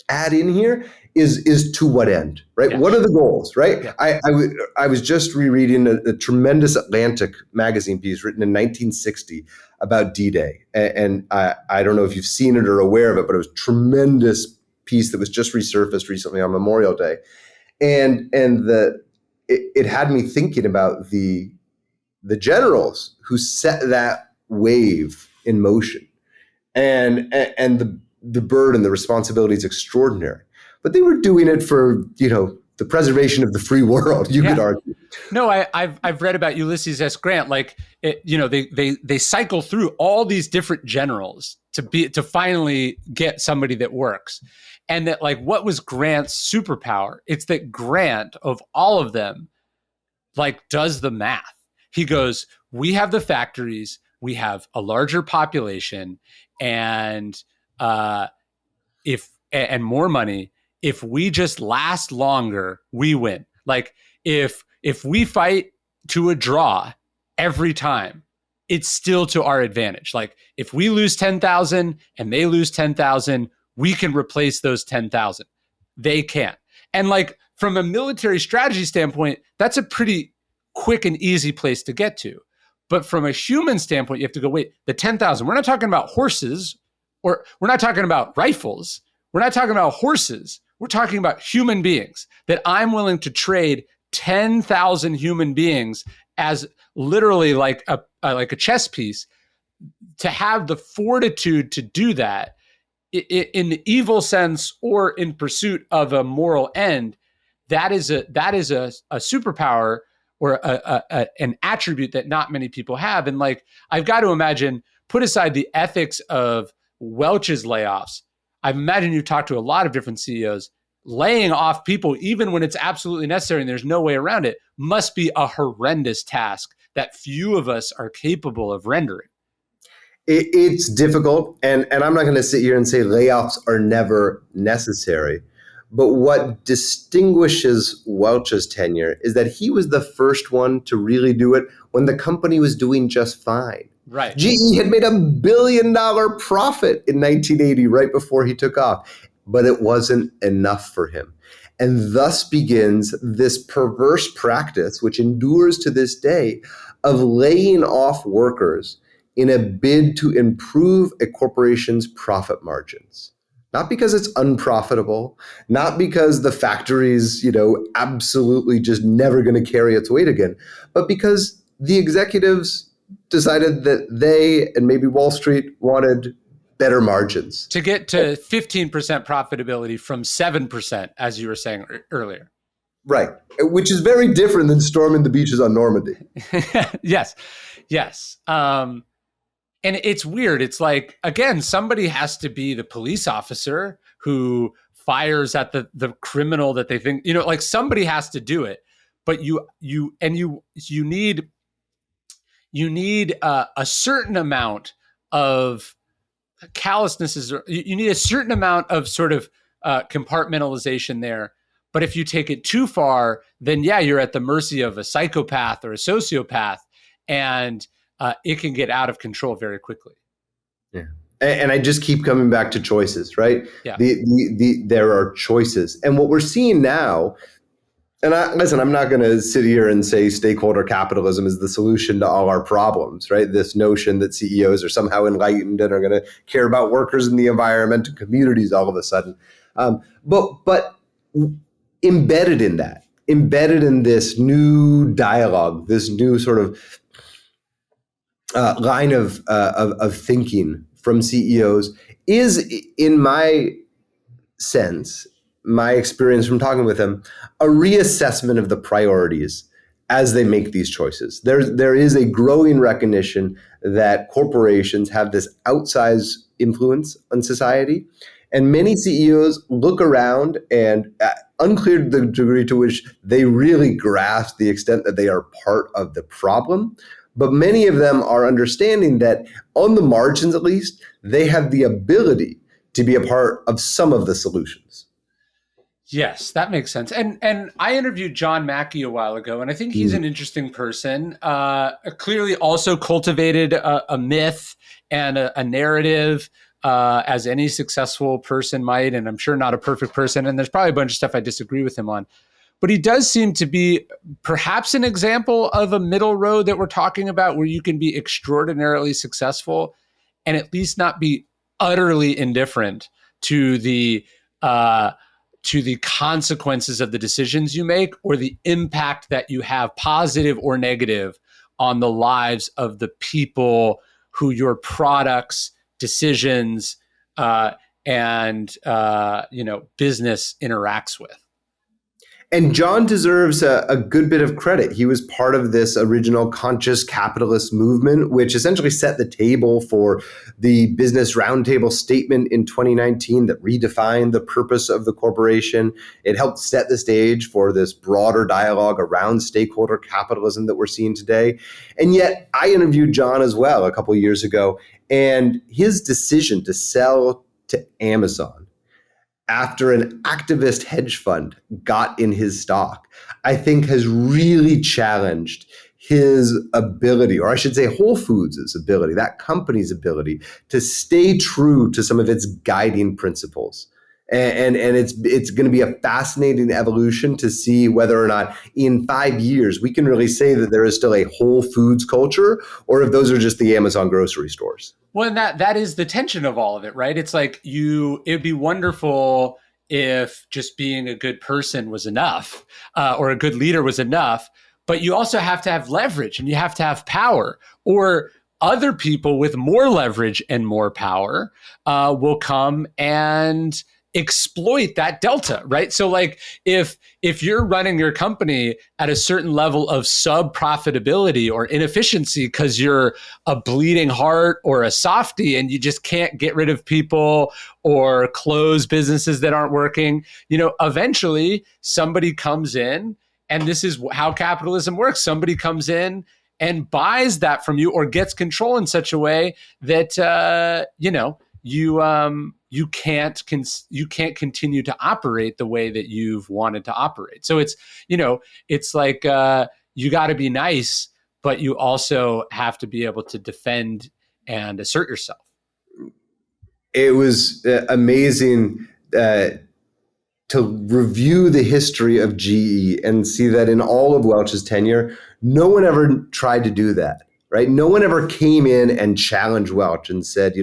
add in here is to what end, right? Yeah. What are the goals, right? Yeah. I was just rereading a tremendous Atlantic magazine piece written in 1960 about D-Day. And I don't know if you've seen it or aware of it, but it was a tremendous piece that was just resurfaced recently on Memorial Day. And it had me thinking about the generals who set that wave in motion, and the burden, the responsibility is extraordinary. But they were doing it for the preservation of the free world. You could argue. No, I've read about Ulysses S. Grant. They cycle through all these different generals to finally get somebody that works. And that what was Grant's superpower? It's that Grant, of all of them, does the math. He goes, we have the factories, we have a larger population, and more money. If we just last longer, we win. If we fight to a draw every time, it's still to our advantage. If we lose 10,000 and they lose 10,000, we can replace those 10,000. They can't. And from a military strategy standpoint, that's a pretty quick and easy place to get to. But from a human standpoint, you have to go, wait, the 10,000, we're not talking about horses, or we're not talking about rifles. We're not talking about horses. We're talking about human beings, that I'm willing to trade 10,000 human beings as literally like a chess piece, to have the fortitude to do that in the evil sense or in pursuit of a moral end, that is a superpower or an attribute that not many people have. And like, I've got to imagine, put aside the ethics of Welch's layoffs, I imagine you talk to a lot of different CEOs. Laying off people, even when it's absolutely necessary and there's no way around it, must be a horrendous task that few of us are capable of rendering. It's difficult, and I'm not going to sit here and say layoffs are never necessary. But what distinguishes Welch's tenure is that he was the first one to really do it when the company was doing just fine. Right. GE had made $1 billion profit in 1980, right before he took off, but it wasn't enough for him. And thus begins this perverse practice, which endures to this day, of laying off workers in a bid to improve a corporation's profit margins. Not because it's unprofitable, not because the factory's, absolutely just never going to carry its weight again, but because the executives decided that they and maybe Wall Street wanted better margins. To get to 15% profitability from 7%, as you were saying earlier. Right, which is very different than storming the beaches on Normandy. Yes. And it's weird. It's like, again, somebody has to be the police officer who fires at the criminal that they think, like somebody has to do it. But you need a certain amount of callousness. You need a certain amount of sort of compartmentalization there. But if you take it too far, then you're at the mercy of a psychopath or a sociopath, and it can get out of control very quickly. Yeah. And I just keep coming back to choices, right? Yeah. There are choices. And what we're seeing now, and I'm not going to sit here and say stakeholder capitalism is the solution to all our problems, right? This notion that CEOs are somehow enlightened and are going to care about workers and the environment and communities all of a sudden. But embedded in this new dialogue, this new sort of line of thinking from CEOs is, in my sense, my experience from talking with them, a reassessment of the priorities as they make these choices. There is a growing recognition that corporations have this outsized influence on society, and many CEOs look around and unclear the degree to which they really grasp the extent that they are part of the problem. But many of them are understanding that on the margins, at least, they have the ability to be a part of some of the solutions. Yes, that makes sense. And I interviewed John Mackey a while ago, and I think he's an interesting person. Clearly also cultivated a myth and a narrative, as any successful person might, and I'm sure not a perfect person. And there's probably a bunch of stuff I disagree with him on. But he does seem to be perhaps an example of a middle road that we're talking about, where you can be extraordinarily successful and at least not be utterly indifferent to the consequences of the decisions you make or the impact that you have, positive or negative, on the lives of the people who your products, decisions, and business interacts with. And John deserves a good bit of credit. He was part of this original conscious capitalist movement, which essentially set the table for the Business Roundtable statement in 2019 that redefined the purpose of the corporation. It helped set the stage for this broader dialogue around stakeholder capitalism that we're seeing today. And yet I interviewed John as well a couple of years ago, and his decision to sell to Amazon after an activist hedge fund got in his stock, I think has really challenged his ability, or I should say Whole Foods' ability, that company's ability, to stay true to some of its guiding principles. And it's going to be a fascinating evolution to see whether or not in 5 years we can really say that there is still a Whole Foods culture, or if those are just the Amazon grocery stores. Well, and that is the tension of all of it, right? It's like it'd be wonderful if just being a good person was enough, or a good leader was enough, but you also have to have leverage and you have to have power, or other people with more leverage and more power will come and exploit that delta, right? So like if you're running your company at a certain level of sub profitability or inefficiency because you're a bleeding heart or a softie and you just can't get rid of people or close businesses that aren't working, eventually somebody comes in, and this is how capitalism works. Somebody comes in and buys that from you or gets control in such a way that you can't continue to operate the way that you've wanted to operate. So it's like you got to be nice, but you also have to be able to defend and assert yourself. It was amazing to review the history of GE and see that in all of Welch's tenure, no one ever tried to do that, right? No one ever came in and challenged Welch and said,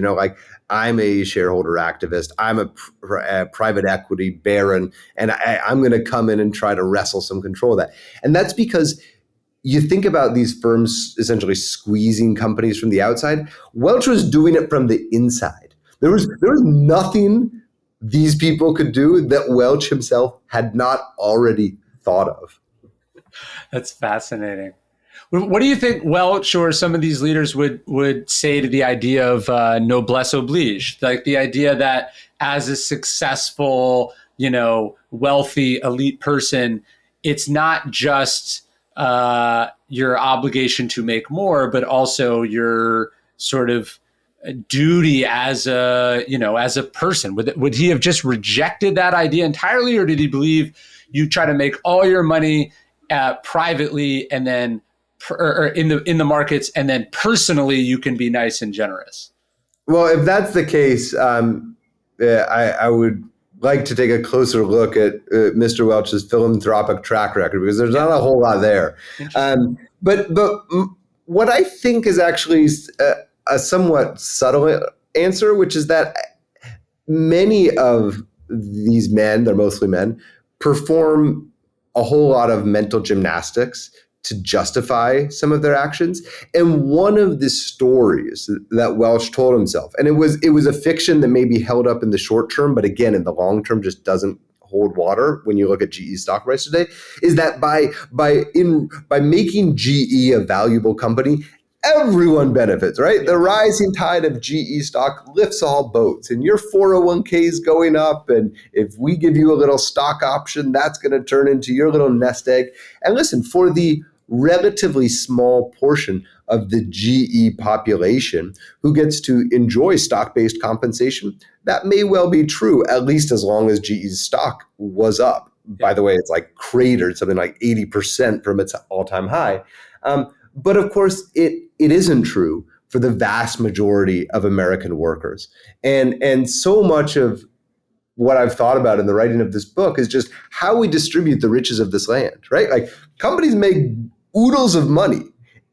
I'm a shareholder activist, I'm a private equity baron, and I'm going to come in and try to wrestle some control of that. And that's because you think about these firms essentially squeezing companies from the outside. Welch was doing it from the inside. There was nothing these people could do that Welch himself had not already thought of. That's fascinating. What do you think Welch or some of these leaders would say to the idea of noblesse oblige? Like the idea that as a successful, wealthy elite person, it's not just your obligation to make more, but also your sort of duty as a person. Would he have just rejected that idea entirely, or did he believe you try to make all your money privately and then or in the markets, and then personally you can be nice and generous? Well, if that's the case, I would like to take a closer look at Mr. Welch's philanthropic track record, because there's not a whole lot there. But what I think is actually a somewhat subtle answer, which is that many of these men, they're mostly men, perform a whole lot of mental gymnastics to justify some of their actions. And one of the stories that Welch told himself, and it was a fiction that may be held up in the short term, but again, in the long term, just doesn't hold water when you look at GE's stock price today, is that by making GE a valuable company, everyone benefits, right? The rising tide of GE stock lifts all boats, and your 401k is going up. And if we give you a little stock option, that's going to turn into your little nest egg. And listen, for the relatively small portion of the GE population who gets to enjoy stock-based compensation, that may well be true, at least as long as GE's stock was up. By the way, it's like cratered something like 80% from its all-time high. But of course, it isn't true for the vast majority of American workers. And so much of what I've thought about in the writing of this book is just how we distribute the riches of this land, right? Like, companies make oodles of money,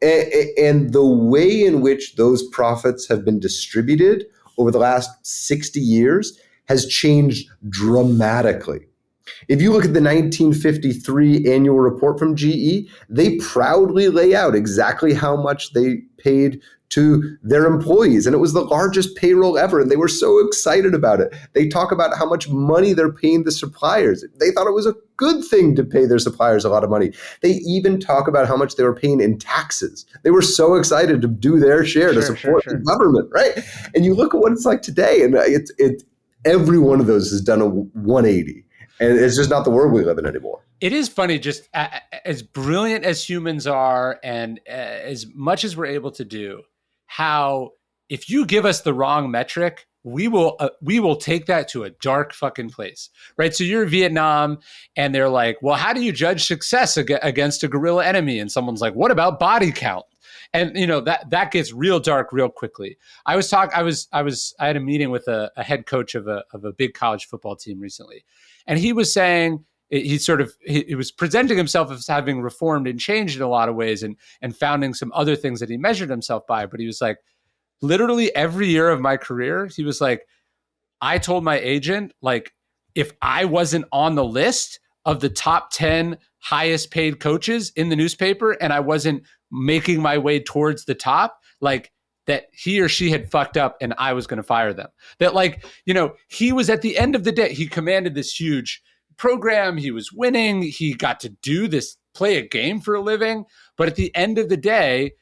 and the way in which those profits have been distributed over the last 60 years has changed dramatically. If you look at the 1953 annual report from GE, they proudly lay out exactly how much they paid to their employees. And it was the largest payroll ever. And they were so excited about it. They talk about how much money they're paying the suppliers. They thought it was a good thing to pay their suppliers a lot of money. They even talk about how much they were paying in taxes. They were so excited to do their share to support the government, right? And you look at what it's like today, and it's every one of those has done a 180. And it's just not the world we live in anymore. It is funny, just as brilliant as humans are, and as much as we're able to do, how if you give us the wrong metric, we will take that to a dark fucking place, right? So you're in Vietnam, and they're like, well, how do you judge success against a guerrilla enemy? And someone's like, what about body count? And that gets real dark real quickly. I had a meeting with a head coach of a big college football team recently, and he was saying he was presenting himself as having reformed and changed in a lot of ways, and founding some other things that he measured himself by. But he was like, literally every year of my career, he was like, I told my agent, like, if I wasn't on the list of the top 10 highest paid coaches in the newspaper and I wasn't making my way towards the top, like, that he or she had fucked up and I was going to fire them. That like, he was at the end of the day, he commanded this huge program. He was winning. He got to do this, play a game for a living. But at the end of the day,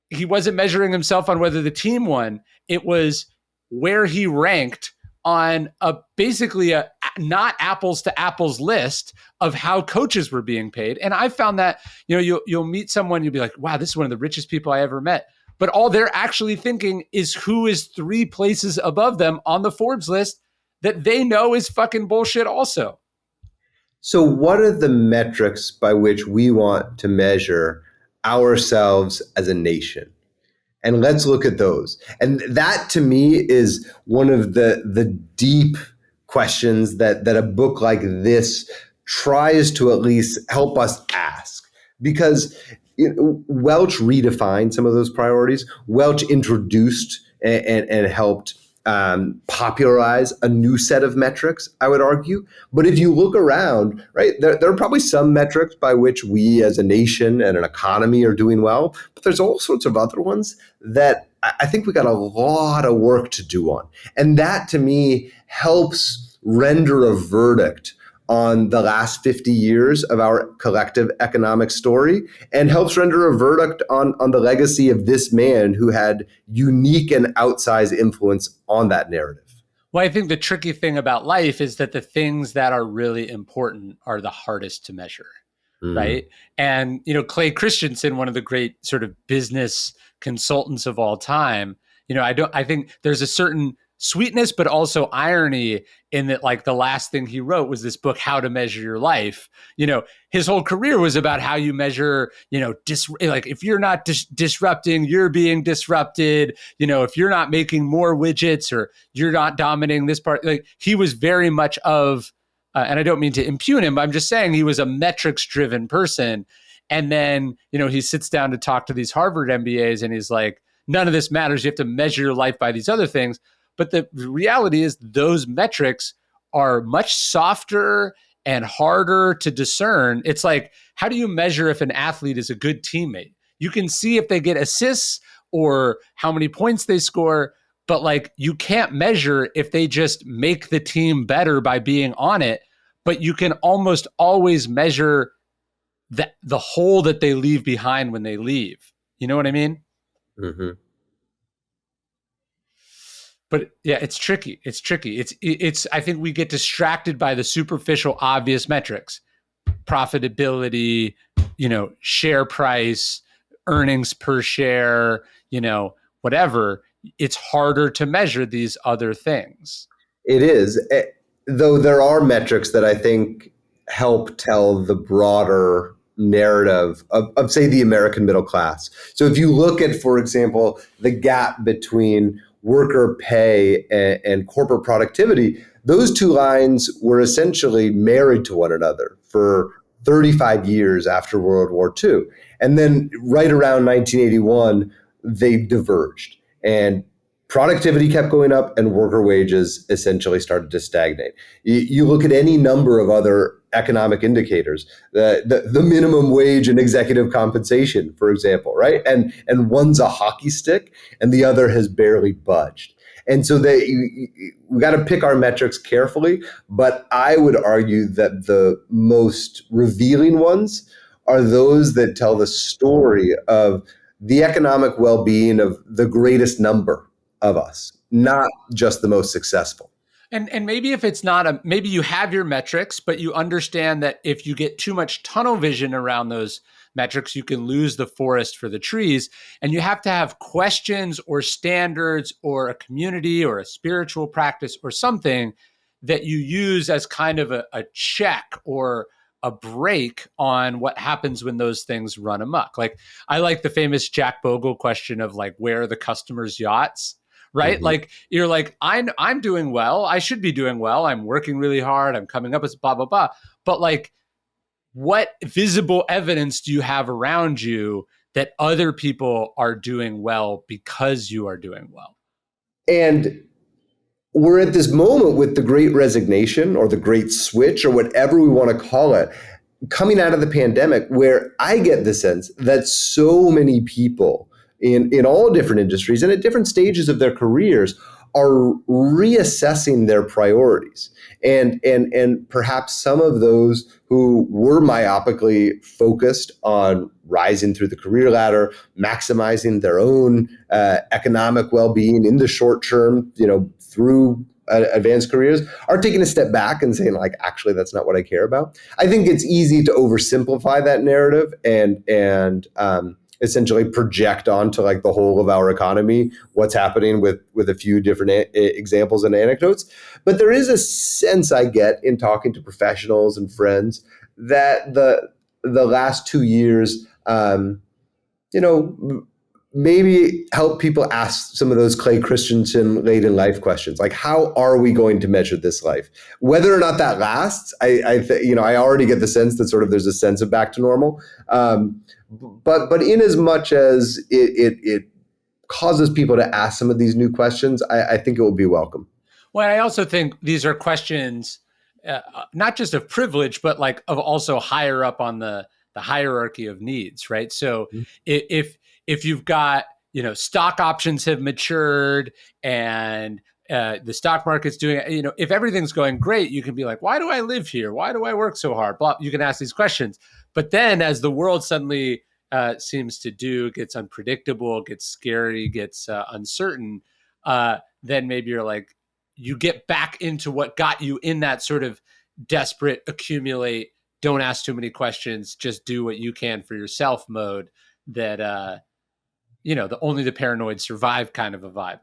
he wasn't measuring himself on whether the team won. It was where he ranked on basically a not apples to apples list of how coaches were being paid. And I found that, you'll meet someone, you'll be like, wow, this is one of the richest people I ever met. But all they're actually thinking is who is 3 places above them on the Forbes list that they know is fucking bullshit also. So what are the metrics by which we want to measure ourselves as a nation? And let's look at those. And that to me is one of the deep questions that a book like this tries to at least help us ask. Because Welch redefined some of those priorities. Welch introduced and helped popularize a new set of metrics, I would argue. But if you look around, right, there are probably some metrics by which we as a nation and an economy are doing well, but there's all sorts of other ones that I think we got a lot of work to do on. And that to me helps render a verdict on the last 50 years of our collective economic story and helps render a verdict on the legacy of this man who had unique and outsized influence on that narrative. Well, I think the tricky thing about life is that the things that are really important are the hardest to measure, right? And, Clay Christensen, one of the great sort of business consultants of all time, I think there's a certain sweetness, but also irony in that, like, the last thing he wrote was this book, How to Measure Your Life. His whole career was about how you measure, if you're not disrupting, you're being disrupted. If you're not making more widgets or you're not dominating this part, like he was very much of, and I don't mean to impugn him, but I'm just saying he was a metrics driven person. And then, he sits down to talk to these Harvard MBAs and he's like, none of this matters. You have to measure your life by these other things. But the reality is those metrics are much softer and harder to discern. It's like, how do you measure if an athlete is a good teammate? You can see if they get assists or how many points they score, but like you can't measure if they just make the team better by being on it. But you can almost always measure the hole that they leave behind when they leave. You know what I mean? Mm-hmm. But yeah, it's tricky. It's I think we get distracted by the superficial, obvious metrics, profitability, share price, earnings per share, whatever. It's harder to measure these other things. It is, though there are metrics that I think help tell the broader narrative of say, the American middle class. So if you look at, for example, the gap between worker pay and corporate productivity, those two lines were essentially married to one another for 35 years after World War II. And then right around 1981, they diverged. And productivity kept going up and worker wages essentially started to stagnate. You look at any number of other economic indicators, the minimum wage and executive compensation, for example, right? And one's a hockey stick and the other has barely budged. And so we got to pick our metrics carefully, but I would argue that the most revealing ones are those that tell the story of the economic well-being of the greatest number of us, not just the most successful. And maybe if it's not maybe you have your metrics, but you understand that if you get too much tunnel vision around those metrics, you can lose the forest for the trees. And you have to have questions or standards or a community or a spiritual practice or something that you use as kind of a check or a break on what happens when those things run amok. Like, I like the famous Jack Bogle question of like, where are the customers' yachts? Right? Mm-hmm. Like, you're like, I'm doing well. I should be doing well. I'm working really hard. I'm coming up with blah, blah, blah. But like, what visible evidence do you have around you that other people are doing well because you are doing well? And we're at this moment with the Great Resignation or the Great Switch or whatever we want to call it, coming out of the pandemic, where I get the sense that so many people in all different industries and at different stages of their careers are reassessing their priorities. And perhaps some of those who were myopically focused on rising through the career ladder, maximizing their own economic well-being in the short term, through advanced careers, are taking a step back and saying, like, actually, that's not what I care about. I think it's easy to oversimplify that narrative and essentially project onto like the whole of our economy what's happening with a few different examples and anecdotes. But there is a sense I get in talking to professionals and friends that the last 2 years, maybe help people ask some of those Clay Christensen late in life questions, like how are we going to measure this life? Whether or not that lasts, I already get the sense that sort of there's a sense of back to normal. But in as much as it causes people to ask some of these new questions, I think it will be welcome. Well, I also think these are questions not just of privilege, but like of also higher up on the hierarchy of needs, right? So if you've got, stock options have matured and the stock market's doing, if everything's going great, you can be like, why do I live here? Why do I work so hard? Blah, you can ask these questions. But then as the world suddenly seems to gets unpredictable, gets scary, gets uncertain, then maybe you're like, you get back into what got you in that sort of desperate, accumulate, don't ask too many questions, just do what you can for yourself mode that, only the paranoid survive kind of a vibe.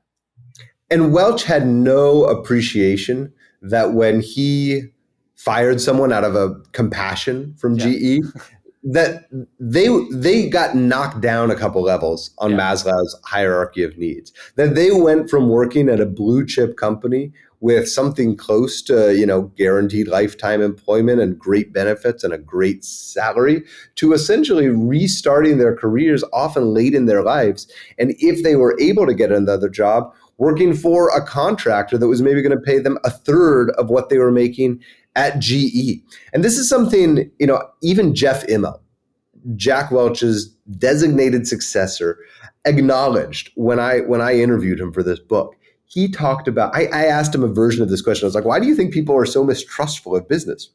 And Welch had no appreciation that when he fired someone out of a compassion from GE, that they got knocked down a couple levels on Maslow's hierarchy of needs. That they went from working at a blue chip company with something close to, guaranteed lifetime employment and great benefits and a great salary to essentially restarting their careers often late in their lives. And if they were able to get another job, working for a contractor that was maybe going to pay them a third of what they were making at GE. And this is something, even Jeff Immelt, Jack Welch's designated successor, acknowledged when I interviewed him for this book. He talked about, I asked him a version of this question. I was like, why do you think people are so mistrustful of business?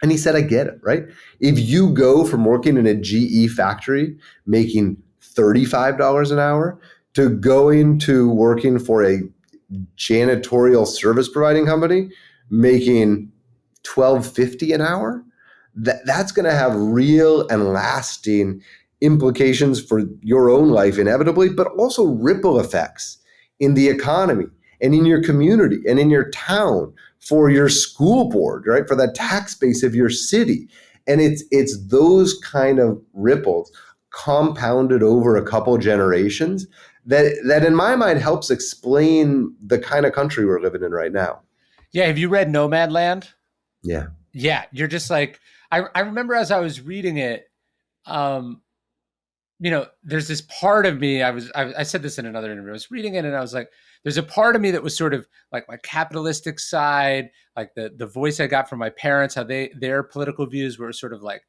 And he said, I get it, right? If you go from working in a GE factory making $35 an hour to going to working for a janitorial service providing company making $12.50 an hour, that's going to have real and lasting implications for your own life inevitably, but also ripple effects in the economy and in your community and in your town, for your school board, right? For the tax base of your city. And it's those kind of ripples compounded over a couple generations that in my mind helps explain the kind of country we're living in right now. Yeah. Have you read Nomadland? Yeah. Yeah. You're just like, I remember as I was reading it, there's this part of me, I said this in another interview, I was reading it and I was like, there's a part of me that was sort of like my capitalistic side, like the voice I got from my parents, how their political views were sort of like,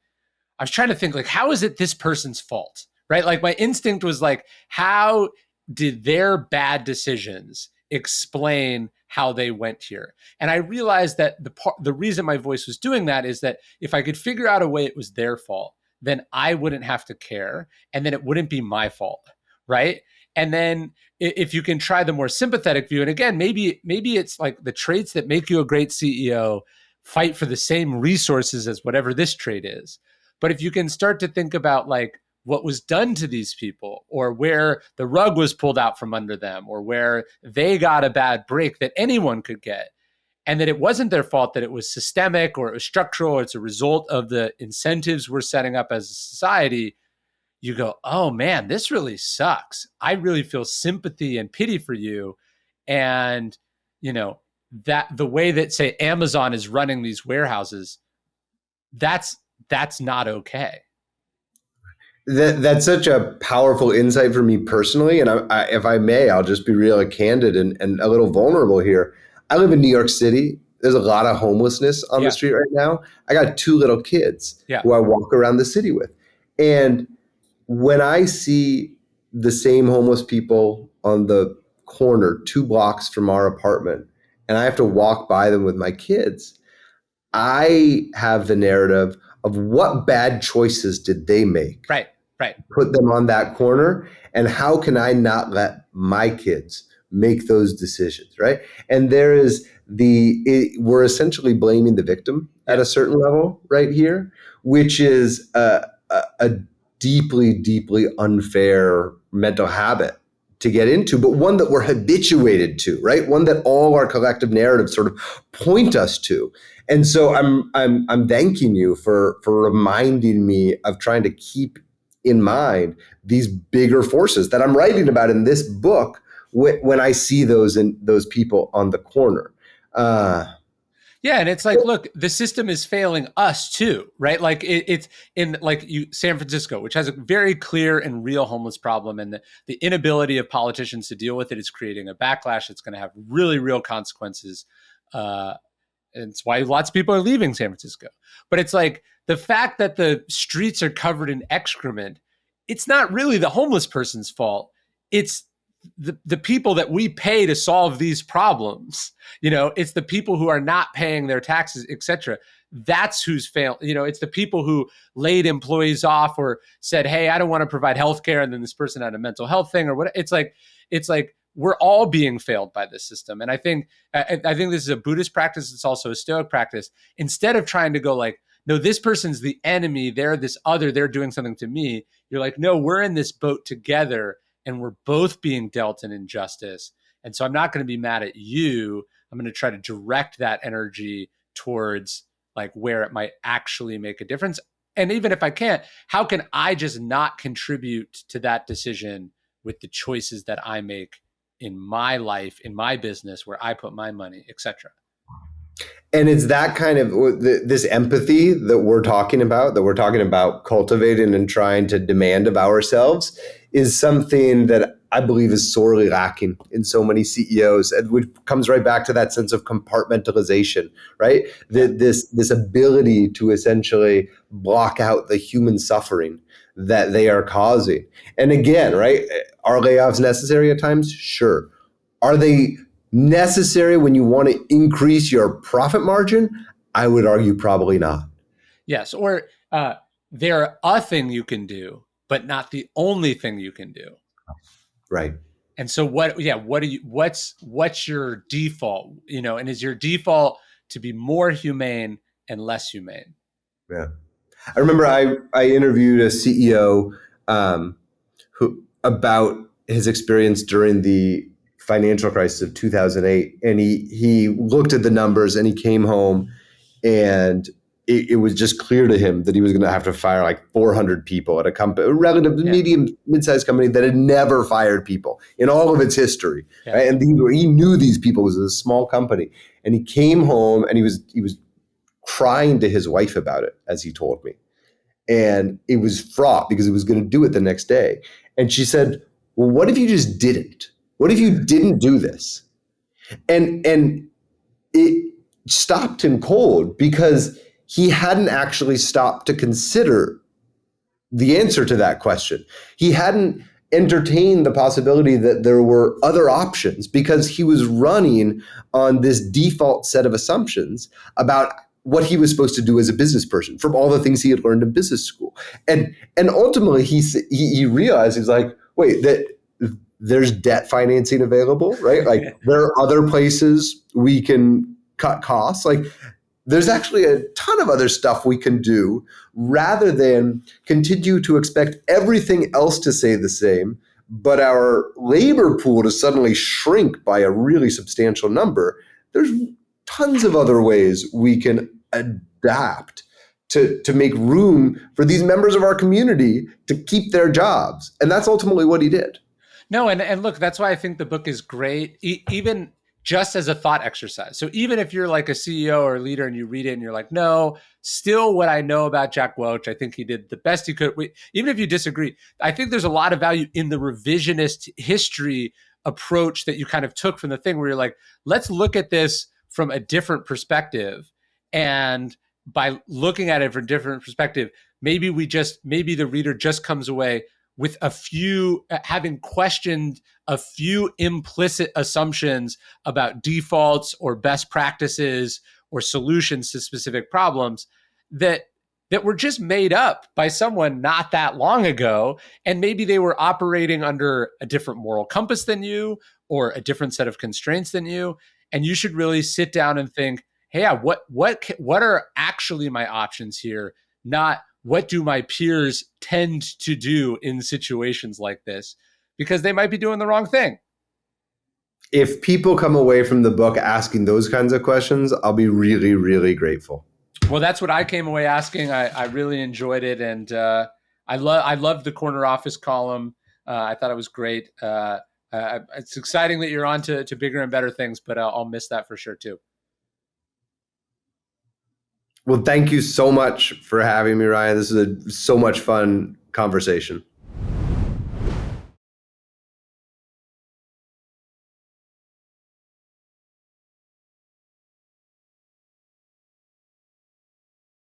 I was trying to think like, how is it this person's fault, right? Like my instinct was like, how did their bad decisions explain how they went here? And I realized that the reason my voice was doing that is that if I could figure out a way it was their fault, then I wouldn't have to care. And then it wouldn't be my fault, right? And then if you can try the more sympathetic view, and again, maybe it's like the traits that make you a great CEO fight for the same resources as whatever this trait is. But if you can start to think about like what was done to these people, or where the rug was pulled out from under them, or where they got a bad break that anyone could get, and that it wasn't their fault, that it was systemic or it was structural, or it's a result of the incentives we're setting up as a society, you go, oh man, this really sucks. I really feel sympathy and pity for you. And, that the way that, say, Amazon is running these warehouses, that's not okay. That's such a powerful insight for me personally. And if I may, I'll just be really candid and a little vulnerable here. I live in New York City. There's a lot of homelessness on the street right now. I got 2 little kids who I walk around the city with. And when I see the same homeless people on the corner 2 blocks from our apartment, and I have to walk by them with my kids, I have the narrative of what bad choices did they make? Right. Put them on that corner, and how can I not let my kids make those decisions, right? And there is we're essentially blaming the victim at a certain level right here, which is a deeply, deeply unfair mental habit to get into, but one that we're habituated to, right? One that all our collective narratives sort of point us to. And so I'm thanking you for reminding me of trying to keep in mind these bigger forces that I'm writing about in this book when I see those people on the corner. Yeah, and it's like, look, the system is failing us too, right? Like it's in San Francisco, which has a very clear and real homeless problem, and the inability of politicians to deal with it is creating a backlash that's going to have really real consequences. And it's why lots of people are leaving San Francisco. But it's like the fact that the streets are covered in excrement, it's not really the homeless person's fault. It's the people that we pay to solve these problems. It's the people who are not paying their taxes, et cetera. That's who's failed. It's the people who laid employees off or said, hey, I don't want to provide healthcare. And then this person had a mental health thing or what. It's like we're all being failed by this system. And I think this is a Buddhist practice. It's also a Stoic practice. Instead of trying to go like, no, this person's the enemy, they're this other, they're doing something to me. You're like, no, we're in this boat together and we're both being dealt an injustice. And so I'm not going to be mad at you. I'm going to try to direct that energy towards like where it might actually make a difference. And even if I can't, how can I just not contribute to that decision with the choices that I make in my life, in my business, where I put my money, et cetera? And it's that kind of this empathy that we're talking about cultivating and trying to demand of ourselves is something that I believe is sorely lacking in so many CEOs, which comes right back to that sense of compartmentalization, right? This ability to essentially block out the human suffering that they are causing. And again, right, are layoffs necessary at times? Sure. Are they necessary when you want to increase your profit margin? I would argue probably not. Yes, or they're a thing you can do, but not the only thing you can do. Right. And so what's your default, and is your default to be more humane and less humane? Yeah. I remember I interviewed a CEO who about his experience during the financial crisis of 2008. And he looked at the numbers and he came home and it was just clear to him that he was going to have to fire like 400 people at a company, a relative medium, mid-sized company that had never fired people in all of its history. Yeah. Right? And he knew these people. It was a small company. And he came home and he was crying to his wife about it, as he told me. And it was fraught because he was going to do it the next day. And she said, well, what if you just didn't? What if you didn't do this? And it stopped him cold because he hadn't actually stopped to consider the answer to that question. He hadn't entertained the possibility that there were other options because he was running on this default set of assumptions about what he was supposed to do as a business person from all the things he had learned in business school. And ultimately he realized, he's like, wait, that there's debt financing available, right? Like there are other places we can cut costs. Like there's actually a ton of other stuff we can do rather than continue to expect everything else to stay the same, but our labor pool to suddenly shrink by a really substantial number. There's tons of other ways we can adapt to make room for these members of our community to keep their jobs. And that's ultimately what he did. No, and look, that's why I think the book is great, even just as a thought exercise. So even if you're like a CEO or a leader and you read it and you're like, no, still what I know about Jack Welch, I think he did the best he could. Even if you disagree, I think there's a lot of value in the revisionist history approach that you kind of took from the thing where you're like, let's look at this from a different perspective. And by looking at it from a different perspective, maybe the reader just comes away with a few, having questioned a few implicit assumptions about defaults or best practices or solutions to specific problems that were just made up by someone not that long ago. And maybe they were operating under a different moral compass than you or a different set of constraints than you. And you should really sit down and think, hey, yeah, what are actually my options here? Not what do my peers tend to do in situations like this, because they might be doing the wrong thing. If people come away from the book asking those kinds of questions, I'll be really, really grateful. Well, that's what I came away asking. I really enjoyed it. And I loved the corner office column. I thought it was great. It's exciting that you're on to bigger and better things, but I'll miss that for sure too. Well, thank you so much for having me, Ryan. This is so much fun conversation.